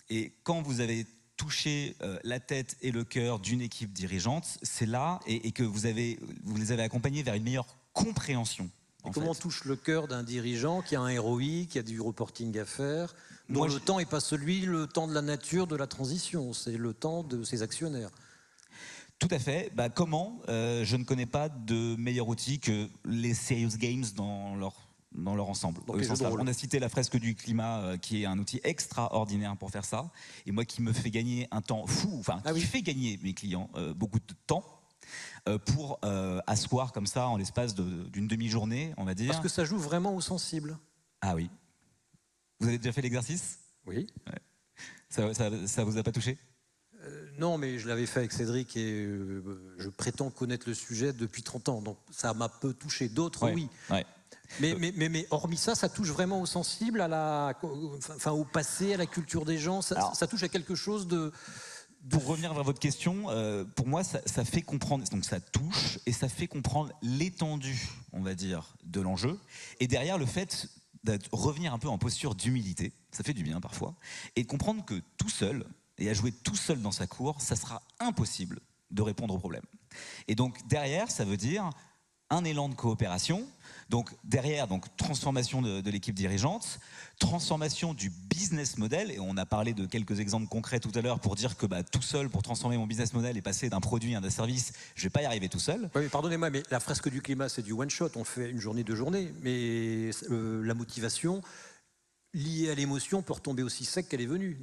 Et quand vous avez touché la tête et le cœur d'une équipe dirigeante, c'est là et que vous les avez accompagnés vers une meilleure compréhension. Comment on touche le cœur d'un dirigeant qui a un ROI, qui a du reporting à faire, dont le temps n'est pas le temps de la nature, de la transition, c'est le temps de ses actionnaires. Tout à fait. Comment je ne connais pas de meilleur outil que les Serious Games dans leur ensemble. On a cité la fresque du climat qui est un outil extraordinaire pour faire ça et moi qui me fait gagner un temps fou, qui fait gagner mes clients beaucoup de temps pour asseoir comme ça en l'espace d'une demi-journée, on va dire. Parce que ça joue vraiment au sensible. Ah oui. Vous avez déjà fait l'exercice ? Oui. Ouais. Ça vous a pas touché ? Non, mais je l'avais fait avec Cédric et je prétends connaître le sujet depuis 30 ans, donc ça m'a peu touché. D'autres, oui. Ouais. Mais hormis ça, ça touche vraiment au sensible, au passé, à la culture des gens. Ça touche à quelque chose de... Pour revenir vers votre question, pour moi, ça fait comprendre, donc ça touche et ça fait comprendre l'étendue, on va dire, de l'enjeu. Et derrière, le fait de revenir un peu en posture d'humilité, ça fait du bien parfois, et de comprendre que tout seul, et à jouer tout seul dans sa cour, ça sera impossible de répondre aux problèmes. Et donc derrière, ça veut dire un élan de coopération. Donc derrière, transformation de l'équipe dirigeante, transformation du business model, et on a parlé de quelques exemples concrets tout à l'heure pour dire que tout seul, pour transformer mon business model et passer d'un produit à un service, je ne vais pas y arriver tout seul. Oui, pardonnez-moi, mais la fresque du climat, c'est du one-shot, on le fait une journée, 2 journées, mais la motivation liée à l'émotion peut retomber aussi sec qu'elle est venue.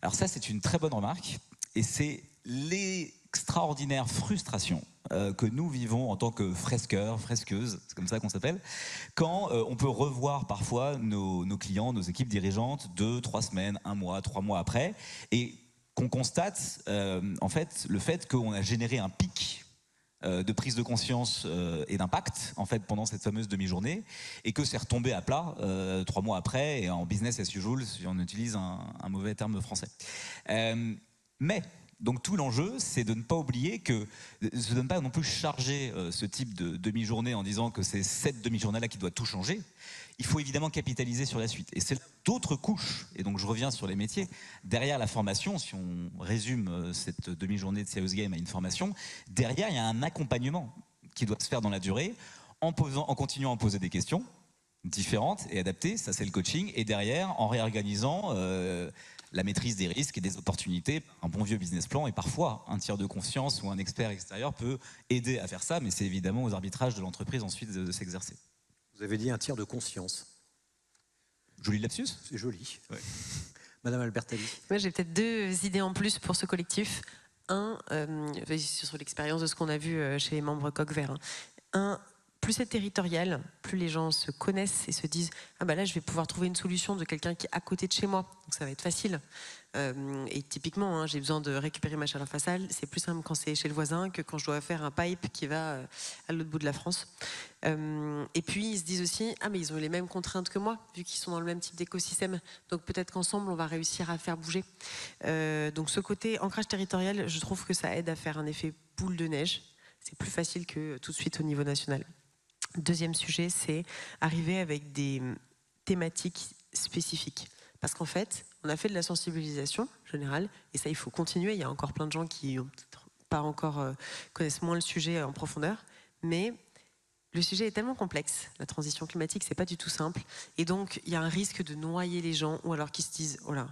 Alors ça, c'est une très bonne remarque, et c'est l'extraordinaire frustration que nous vivons en tant que fresqueurs, fresqueuses, c'est comme ça qu'on s'appelle, quand on peut revoir parfois nos clients, nos équipes dirigeantes 2, 3 semaines, 1 mois, 3 mois après, et qu'on constate en fait le fait qu'on a généré un pic de prise de conscience et d'impact en fait pendant cette fameuse demi-journée et que c'est retombé à plat 3 mois après et en business as usual si on utilise un mauvais terme français. Mais donc tout l'enjeu, c'est de ne pas oublier que, de ne pas non plus charger ce type de demi-journée en disant que c'est cette demi-journée-là qui doit tout changer. Il faut évidemment capitaliser sur la suite. Et c'est d'autres couches, et donc je reviens sur les métiers, derrière la formation, si on résume cette demi-journée de Serious Game à une formation, derrière il y a un accompagnement qui doit se faire dans la durée, en continuant à poser des questions différentes et adaptées, ça c'est le coaching, et derrière en réorganisant la maîtrise des risques et des opportunités, un bon vieux business plan, et parfois un tiers de confiance ou un expert extérieur peut aider à faire ça, mais c'est évidemment aux arbitrages de l'entreprise ensuite de s'exercer. Vous avez dit un tiers de conscience. Joli lapsus. C'est joli. Ouais. Madame Albertalli. Moi, j'ai peut-être 2 idées en plus pour ce collectif. Un, sur l'expérience de ce qu'on a vu chez les membres Coq Vert. Un, plus c'est territorial, plus les gens se connaissent et se disent « Ah bah là, je vais pouvoir trouver une solution de quelqu'un qui est à côté de chez moi. » Donc ça va être facile. Et typiquement, j'ai besoin de récupérer ma chaleur faciale. C'est plus simple quand c'est chez le voisin que quand je dois faire un pipe qui va à l'autre bout de la France. Et puis, ils se disent aussi « Ah, mais ils ont eu les mêmes contraintes que moi, vu qu'ils sont dans le même type d'écosystème. Donc peut-être qu'ensemble, on va réussir à faire bouger. » Donc ce côté ancrage territorial, je trouve que ça aide à faire un effet boule de neige. C'est plus facile que tout de suite au niveau national. Deuxième sujet, c'est arriver avec des thématiques spécifiques. Parce qu'en fait, on a fait de la sensibilisation générale, et ça, il faut continuer. Il y a encore plein de gens qui ont pas encore connaissent moins le sujet en profondeur, mais le sujet est tellement complexe. La transition climatique, c'est pas du tout simple, et donc il y a un risque de noyer les gens, ou alors qu'ils se disent oh là,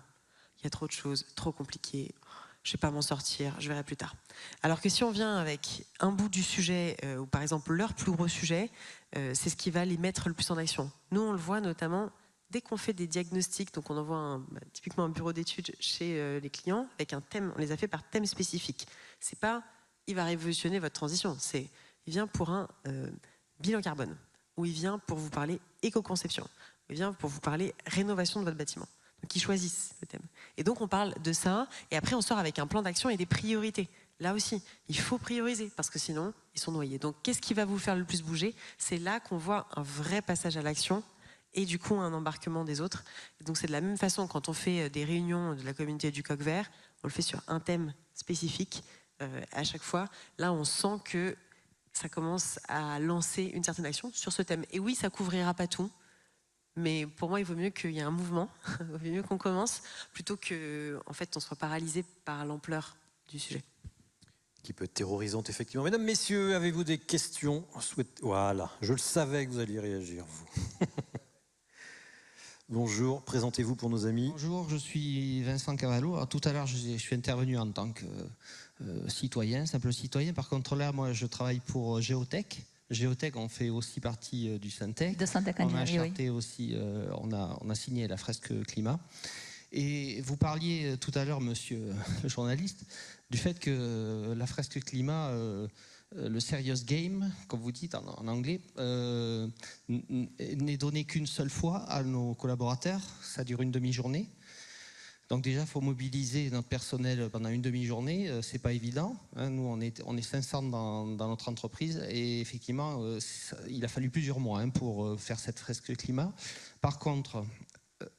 il y a trop de choses, trop compliqué. Je ne vais pas m'en sortir, je verrai plus tard. Alors que si on vient avec un bout du sujet, ou par exemple leur plus gros sujet, c'est ce qui va les mettre le plus en action. Nous, on le voit notamment dès qu'on fait des diagnostics, donc on envoie typiquement un bureau d'études chez les clients avec un thème, on les a fait par thème spécifique. C'est pas « il va révolutionner votre transition », c'est « il vient pour un bilan carbone » ou « il vient pour vous parler éco-conception » ou « il vient pour vous parler rénovation de votre bâtiment ». Donc ils choisissent le thème. Et donc on parle de ça, et après on sort avec un plan d'action et des priorités. Là aussi, il faut prioriser, parce que sinon, ils sont noyés. Donc qu'est-ce qui va vous faire le plus bouger? C'est là qu'on voit un vrai passage à l'action, et du coup un embarquement des autres. Et donc c'est de la même façon, quand on fait des réunions de la communauté du Coq Vert, on le fait sur un thème spécifique, à chaque fois. Là, on sent que ça commence à lancer une certaine action sur ce thème. Et oui, ça couvrira pas tout, mais pour moi, il vaut mieux qu'il y ait un mouvement, il vaut mieux qu'on commence, plutôt qu'en fait, on soit paralysé par l'ampleur du sujet. Qui peut être terrorisante, effectivement. Mesdames, messieurs, avez-vous des questions? Voilà, je le savais que vous alliez réagir, vous. Bonjour, présentez-vous pour nos amis. Bonjour, je suis Vincent Cavallo. Alors, tout à l'heure, je suis intervenu en tant que citoyen, simple citoyen. Par contre, là, moi, je travaille pour Géotech. Géotech, on fait aussi partie du Syntec. De Syntec, on a charté aussi, on a signé la fresque climat. Et vous parliez tout à l'heure, monsieur le journaliste, du fait que la fresque climat, le serious game, comme vous dites en anglais, n'est donné qu'une seule fois à nos collaborateurs. Ça dure une demi-journée. Donc déjà, il faut mobiliser notre personnel pendant une demi-journée. C'est pas évident. Nous, on est 500 dans notre entreprise, et effectivement, il a fallu plusieurs mois pour faire cette fresque climat. Par contre,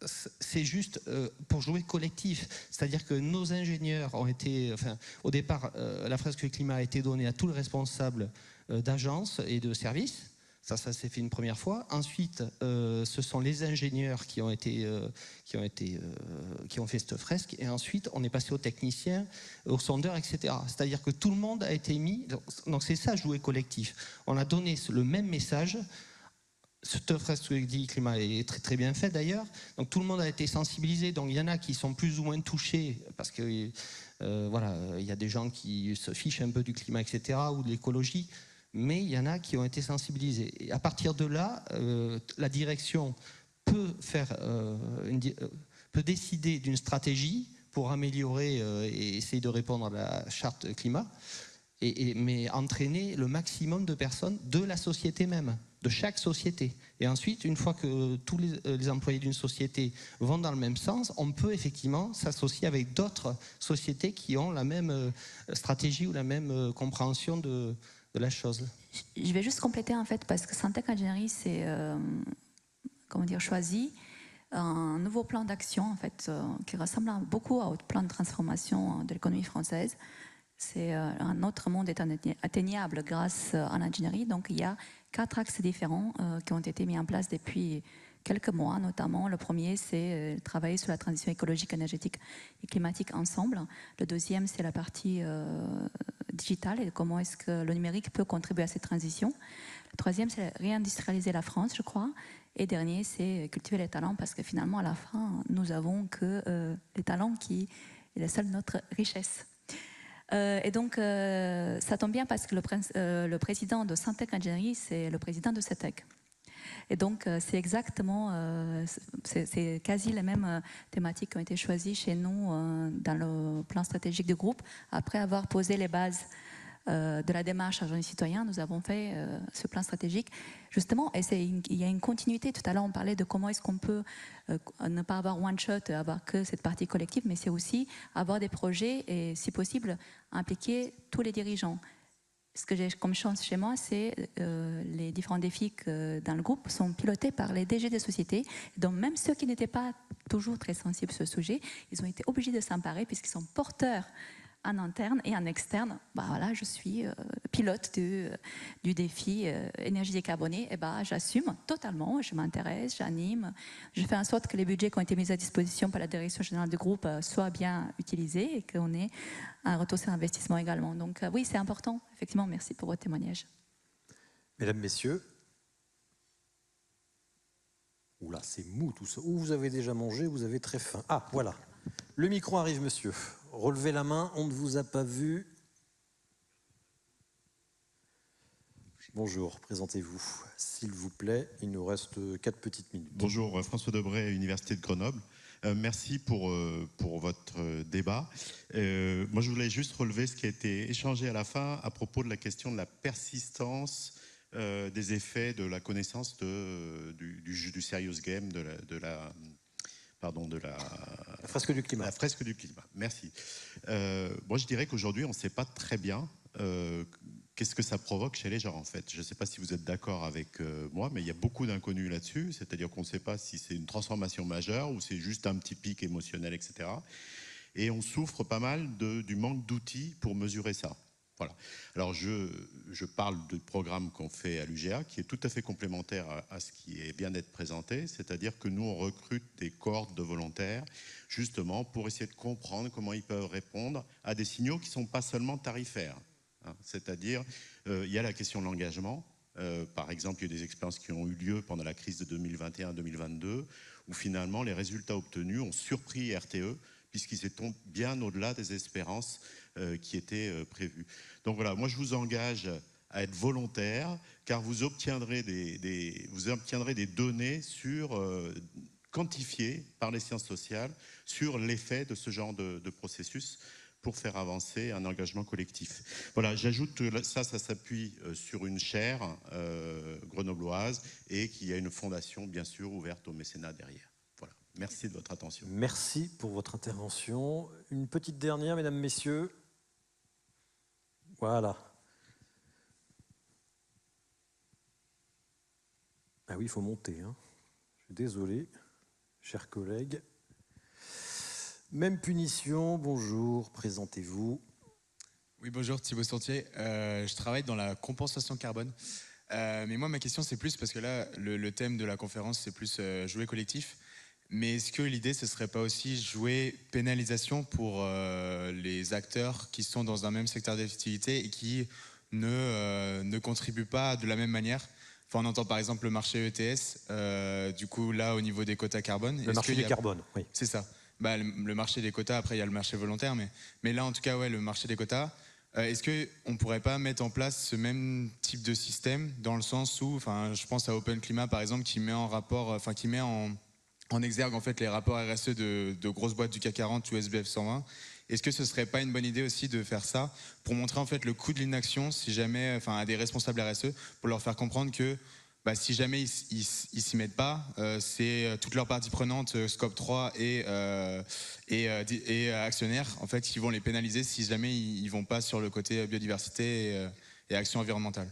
c'est juste pour jouer collectif. C'est-à-dire que nos ingénieurs ont été... Enfin, au départ, la fresque climat a été donnée à tous les responsables d'agences et de services. Ça s'est fait une première fois. Ensuite, ce sont les ingénieurs qui ont fait cette fresque. Et ensuite, on est passé aux techniciens, aux sondeurs, etc. C'est-à-dire que tout le monde a été mis... Donc c'est ça, jouer collectif. On a donné le même message. Cette fresque climat est très, très bien faite d'ailleurs. Donc tout le monde a été sensibilisé. Donc il y en a qui sont plus ou moins touchés parce que voilà, il y a des gens qui se fichent un peu du climat, etc. ou de l'écologie. Mais il y en a qui ont été sensibilisés. Et à partir de là, la direction peut décider d'une stratégie pour améliorer et essayer de répondre à la charte climat, mais entraîner le maximum de personnes de la société même. de chaque société. Et ensuite, une fois que tous les employés d'une société vont dans le même sens, on peut effectivement s'associer avec d'autres sociétés qui ont la même stratégie ou la même compréhension de la chose. Je vais juste compléter en fait, parce que Syntec Ingénierie, c'est choisi un nouveau plan d'action en fait, qui ressemble beaucoup au plan de transformation de l'économie française. C'est un autre monde est atteignable grâce à l'ingénierie. Donc il y a 4 axes différents qui ont été mis en place depuis quelques mois, notamment. Le premier, c'est travailler sur la transition écologique, énergétique et climatique ensemble. Le deuxième, c'est la partie digitale et comment est-ce que le numérique peut contribuer à cette transition. Le troisième, c'est réindustrialiser la France, je crois. Et dernier, c'est cultiver les talents, parce que finalement, à la fin, nous avons que les talents qui est la seule notre richesse. Et donc, ça tombe bien parce que le président de Syntec Ingénierie, c'est le président de CETEC. Et donc, c'est exactement, c'est quasi les mêmes thématiques qui ont été choisies chez nous dans le plan stratégique du groupe. Après avoir posé les bases de la démarche à jeunes citoyens, nous avons fait ce plan stratégique justement, et il y a une continuité. Tout à l'heure on parlait de comment est-ce qu'on peut ne pas avoir one shot, avoir que cette partie collective, mais c'est aussi avoir des projets et si possible impliquer tous les dirigeants. Ce que j'ai comme chance chez moi, c'est les différents défis dans le groupe sont pilotés par les DG des sociétés. Donc même ceux qui n'étaient pas toujours très sensibles sur ce sujet, ils ont été obligés de s'emparer puisqu'ils sont porteurs en interne et en externe. Bah voilà, je suis pilote du défi énergie décarbonée. Et bah, j'assume totalement, je m'intéresse, j'anime, je fais en sorte que les budgets qui ont été mis à disposition par la direction générale du groupe soient bien utilisés et qu'on ait un retour sur investissement également. Donc oui, c'est important. Effectivement, merci pour votre témoignage. Mesdames, Messieurs. Oula, c'est mou tout ça. Ou vous avez déjà mangé, vous avez très faim. Ah, voilà. Le micro arrive, monsieur. Relevez la main, on ne vous a pas vu. Bonjour, présentez-vous, s'il vous plaît. Il nous reste 4 petites minutes. Bonjour, François Debray, Université de Grenoble. Merci pour votre débat. Moi, je voulais juste relever ce qui a été échangé à la fin à propos de la question de la persistance des effets de la connaissance du serious game, de la fresque du climat. La fresque du climat, merci. Moi, je dirais qu'aujourd'hui, on ne sait pas très bien qu'est-ce que ça provoque chez les gens, en fait. Je ne sais pas si vous êtes d'accord avec moi, mais il y a beaucoup d'inconnus là-dessus. C'est-à-dire qu'on ne sait pas si c'est une transformation majeure ou c'est juste un petit pic émotionnel, etc. Et on souffre pas mal du manque d'outils pour mesurer ça. Voilà. Alors, je parle du programme qu'on fait à l'UGA, qui est tout à fait complémentaire à ce qui vient d'être présenté, c'est-à-dire que nous, on recrute des cohortes de volontaires, justement, pour essayer de comprendre comment ils peuvent répondre à des signaux qui ne sont pas seulement tarifaires. Hein. C'est-à-dire, il y a la question de l'engagement. Par exemple, il y a des expériences qui ont eu lieu pendant la crise de 2021-2022, où finalement, les résultats obtenus ont surpris RTE, puisqu'ils étaient bien au-delà des espérances qui étaient prévues. Donc voilà, moi je vous engage à être volontaire, car vous obtiendrez des données quantifiées par les sciences sociales sur l'effet de ce genre de processus pour faire avancer un engagement collectif. Voilà, j'ajoute que ça s'appuie sur une chaire grenobloise et qu'il y a une fondation bien sûr ouverte au mécénat derrière. Voilà, merci de votre attention. Merci pour votre intervention. Une petite dernière, mesdames, messieurs. Voilà. Ah oui, il faut monter. Hein. Je suis désolé, chers collègues. Même punition, bonjour, présentez-vous. Oui, bonjour, Thibaut Sortier. Je travaille dans la compensation carbone. Mais moi, ma question, c'est plus, parce que là, le thème de la conférence, c'est plus jouer collectif. Mais est-ce que l'idée, ce ne serait pas aussi jouer pénalisation pour les acteurs qui sont dans un même secteur d'activité et qui ne contribuent pas de la même manière? Enfin, on entend par exemple le marché ETS, du coup, là, au niveau des quotas carbone. Le marché du carbone, oui. C'est ça. Bah, le marché des quotas, après, il y a le marché volontaire. Mais là, en tout cas, ouais, le marché des quotas. Est-ce qu'on ne pourrait pas mettre en place ce même type de système dans le sens où, je pense à Open Climat, par exemple, qui met en rapport, qui met en exergue en fait les rapports RSE de grosses boîtes du CAC 40 ou SBF 120. Est-ce que ce ne serait pas une bonne idée aussi de faire ça pour montrer en fait le coût de l'inaction si jamais, à des responsables RSE, pour leur faire comprendre que si jamais ils s'y mettent pas, c'est toutes leurs parties prenantes, Scope 3 et actionnaires, en fait, qui vont les pénaliser si jamais ils vont pas sur le côté biodiversité et action environnementale.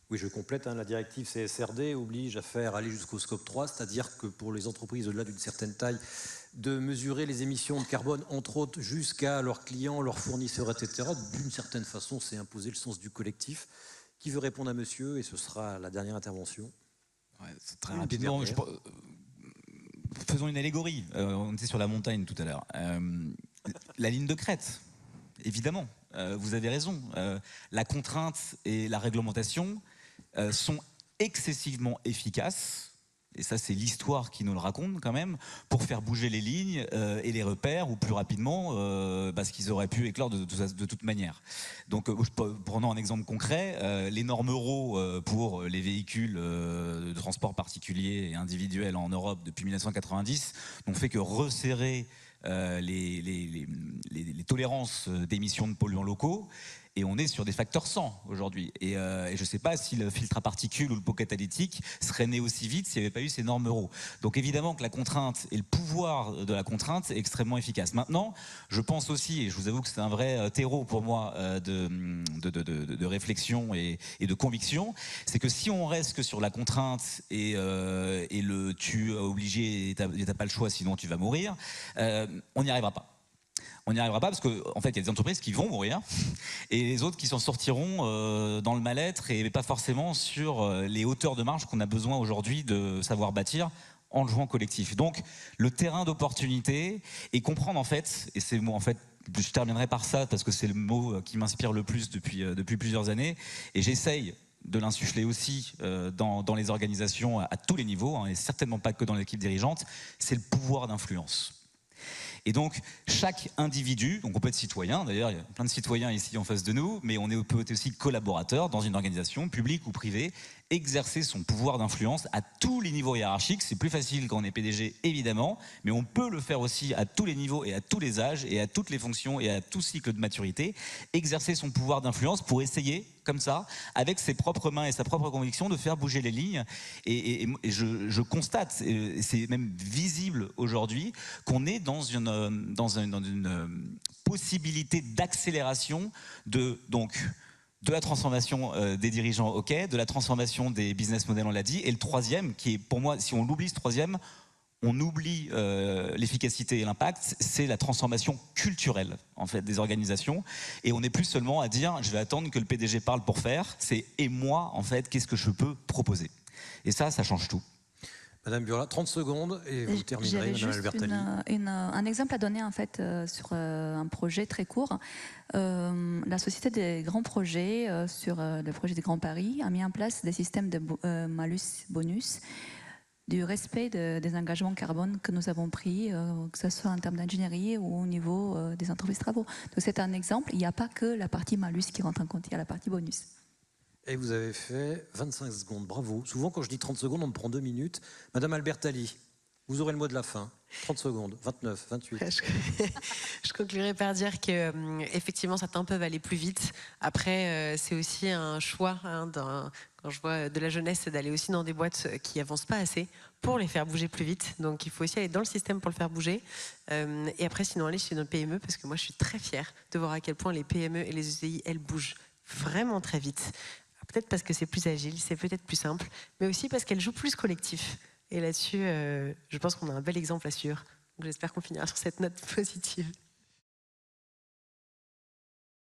Oui, je complète, la directive CSRD oblige à aller jusqu'au Scope 3, c'est-à-dire que pour les entreprises au-delà d'une certaine taille, de mesurer les émissions de carbone, entre autres, jusqu'à leurs clients, leurs fournisseurs, etc. D'une certaine façon, c'est imposer le sens du collectif. Qui veut répondre à monsieur? Et ce sera la dernière intervention. Ouais, très rapidement, faisons une allégorie. On était sur la montagne tout à l'heure. La ligne de crête, évidemment, vous avez raison. La contrainte et la réglementation sont excessivement efficaces, et ça c'est l'histoire qui nous le raconte quand même, pour faire bouger les lignes et les repères, ou plus rapidement, parce qu'ils auraient pu éclore de toute manière. Donc prenons un exemple concret, les normes Euro pour les véhicules de transport particulier et individuel en Europe depuis 1990 n'ont fait que resserrer les tolérances d'émissions de polluants locaux, et on est sur des facteurs 100 aujourd'hui. Et je ne sais pas si le filtre à particules ou le pot catalytique serait né aussi vite s'il n'y avait pas eu ces normes Euro. Donc évidemment que la contrainte et le pouvoir de la contrainte est extrêmement efficace. Maintenant, je pense aussi, et je vous avoue que c'est un vrai terreau pour moi de réflexion et de conviction, c'est que si on reste que sur la contrainte et tu es obligé et tu n'as pas le choix sinon tu vas mourir, on n'y arrivera pas. On n'y arrivera pas parce qu'en fait, il y a des entreprises qui vont mourir et les autres qui s'en sortiront dans le mal-être et pas forcément sur les hauteurs de marge qu'on a besoin aujourd'hui de savoir bâtir en jouant collectif. Donc, le terrain d'opportunité et comprendre en fait, et c'est moi en fait, je terminerai par ça parce que c'est le mot qui m'inspire le plus depuis plusieurs années, et j'essaye de l'insuffler aussi dans les organisations à tous les niveaux, et certainement pas que dans l'équipe dirigeante, c'est le pouvoir d'influence. Et donc, chaque individu, donc on peut être citoyen, d'ailleurs il y a plein de citoyens ici en face de nous, mais peut être aussi collaborateur dans une organisation, publique ou privée, exercer son pouvoir d'influence à tous les niveaux hiérarchiques. C'est plus facile quand on est PDG, évidemment, mais on peut le faire aussi à tous les niveaux et à tous les âges et à toutes les fonctions et à tout cycle de maturité. Exercer son pouvoir d'influence pour essayer, comme ça, avec ses propres mains et sa propre conviction, de faire bouger les lignes. Et je constate, c'est même visible aujourd'hui, qu'on est dans une possibilité d'accélération de la transformation des dirigeants, ok, de la transformation des business models, on l'a dit, et le troisième, qui est pour moi, si on l'oublie ce troisième, on oublie l'efficacité et l'impact, c'est la transformation culturelle en fait des organisations, et on n'est plus seulement à dire je vais attendre que le PDG parle pour faire, c'est et moi en fait qu'est-ce que je peux proposer, et ça change tout. Madame Burla, 30 secondes et vous terminerez, Madame Albertalli. Un exemple à donner en fait sur un projet très court. La Société des grands projets, sur le projet des Grands Paris, a mis en place des systèmes de malus-bonus, du respect des engagements carbone que nous avons pris, que ce soit en termes d'ingénierie ou au niveau des entreprises de travaux. Donc c'est un exemple, il n'y a pas que la partie malus qui rentre en compte, il y a la partie bonus. Et vous avez fait 25 secondes, bravo. Souvent, quand je dis 30 secondes, on me prend 2 minutes. Madame Albertalli, vous aurez le mot de la fin. 30 secondes, 29, 28. Je conclurai par dire que effectivement, certains peuvent aller plus vite. Après, c'est aussi un choix. Quand je vois de la jeunesse, c'est d'aller aussi dans des boîtes qui avancent pas assez pour les faire bouger plus vite. Donc, il faut aussi aller dans le système pour le faire bouger. Et après, sinon, aller chez nos PME, parce que moi, je suis très fière de voir à quel point les PME et les ETI, elles bougent vraiment très vite. Peut-être parce que c'est plus agile, c'est peut-être plus simple, mais aussi parce qu'elle joue plus collectif. Et là-dessus, je pense qu'on a un bel exemple à suivre. Donc j'espère qu'on finira sur cette note positive.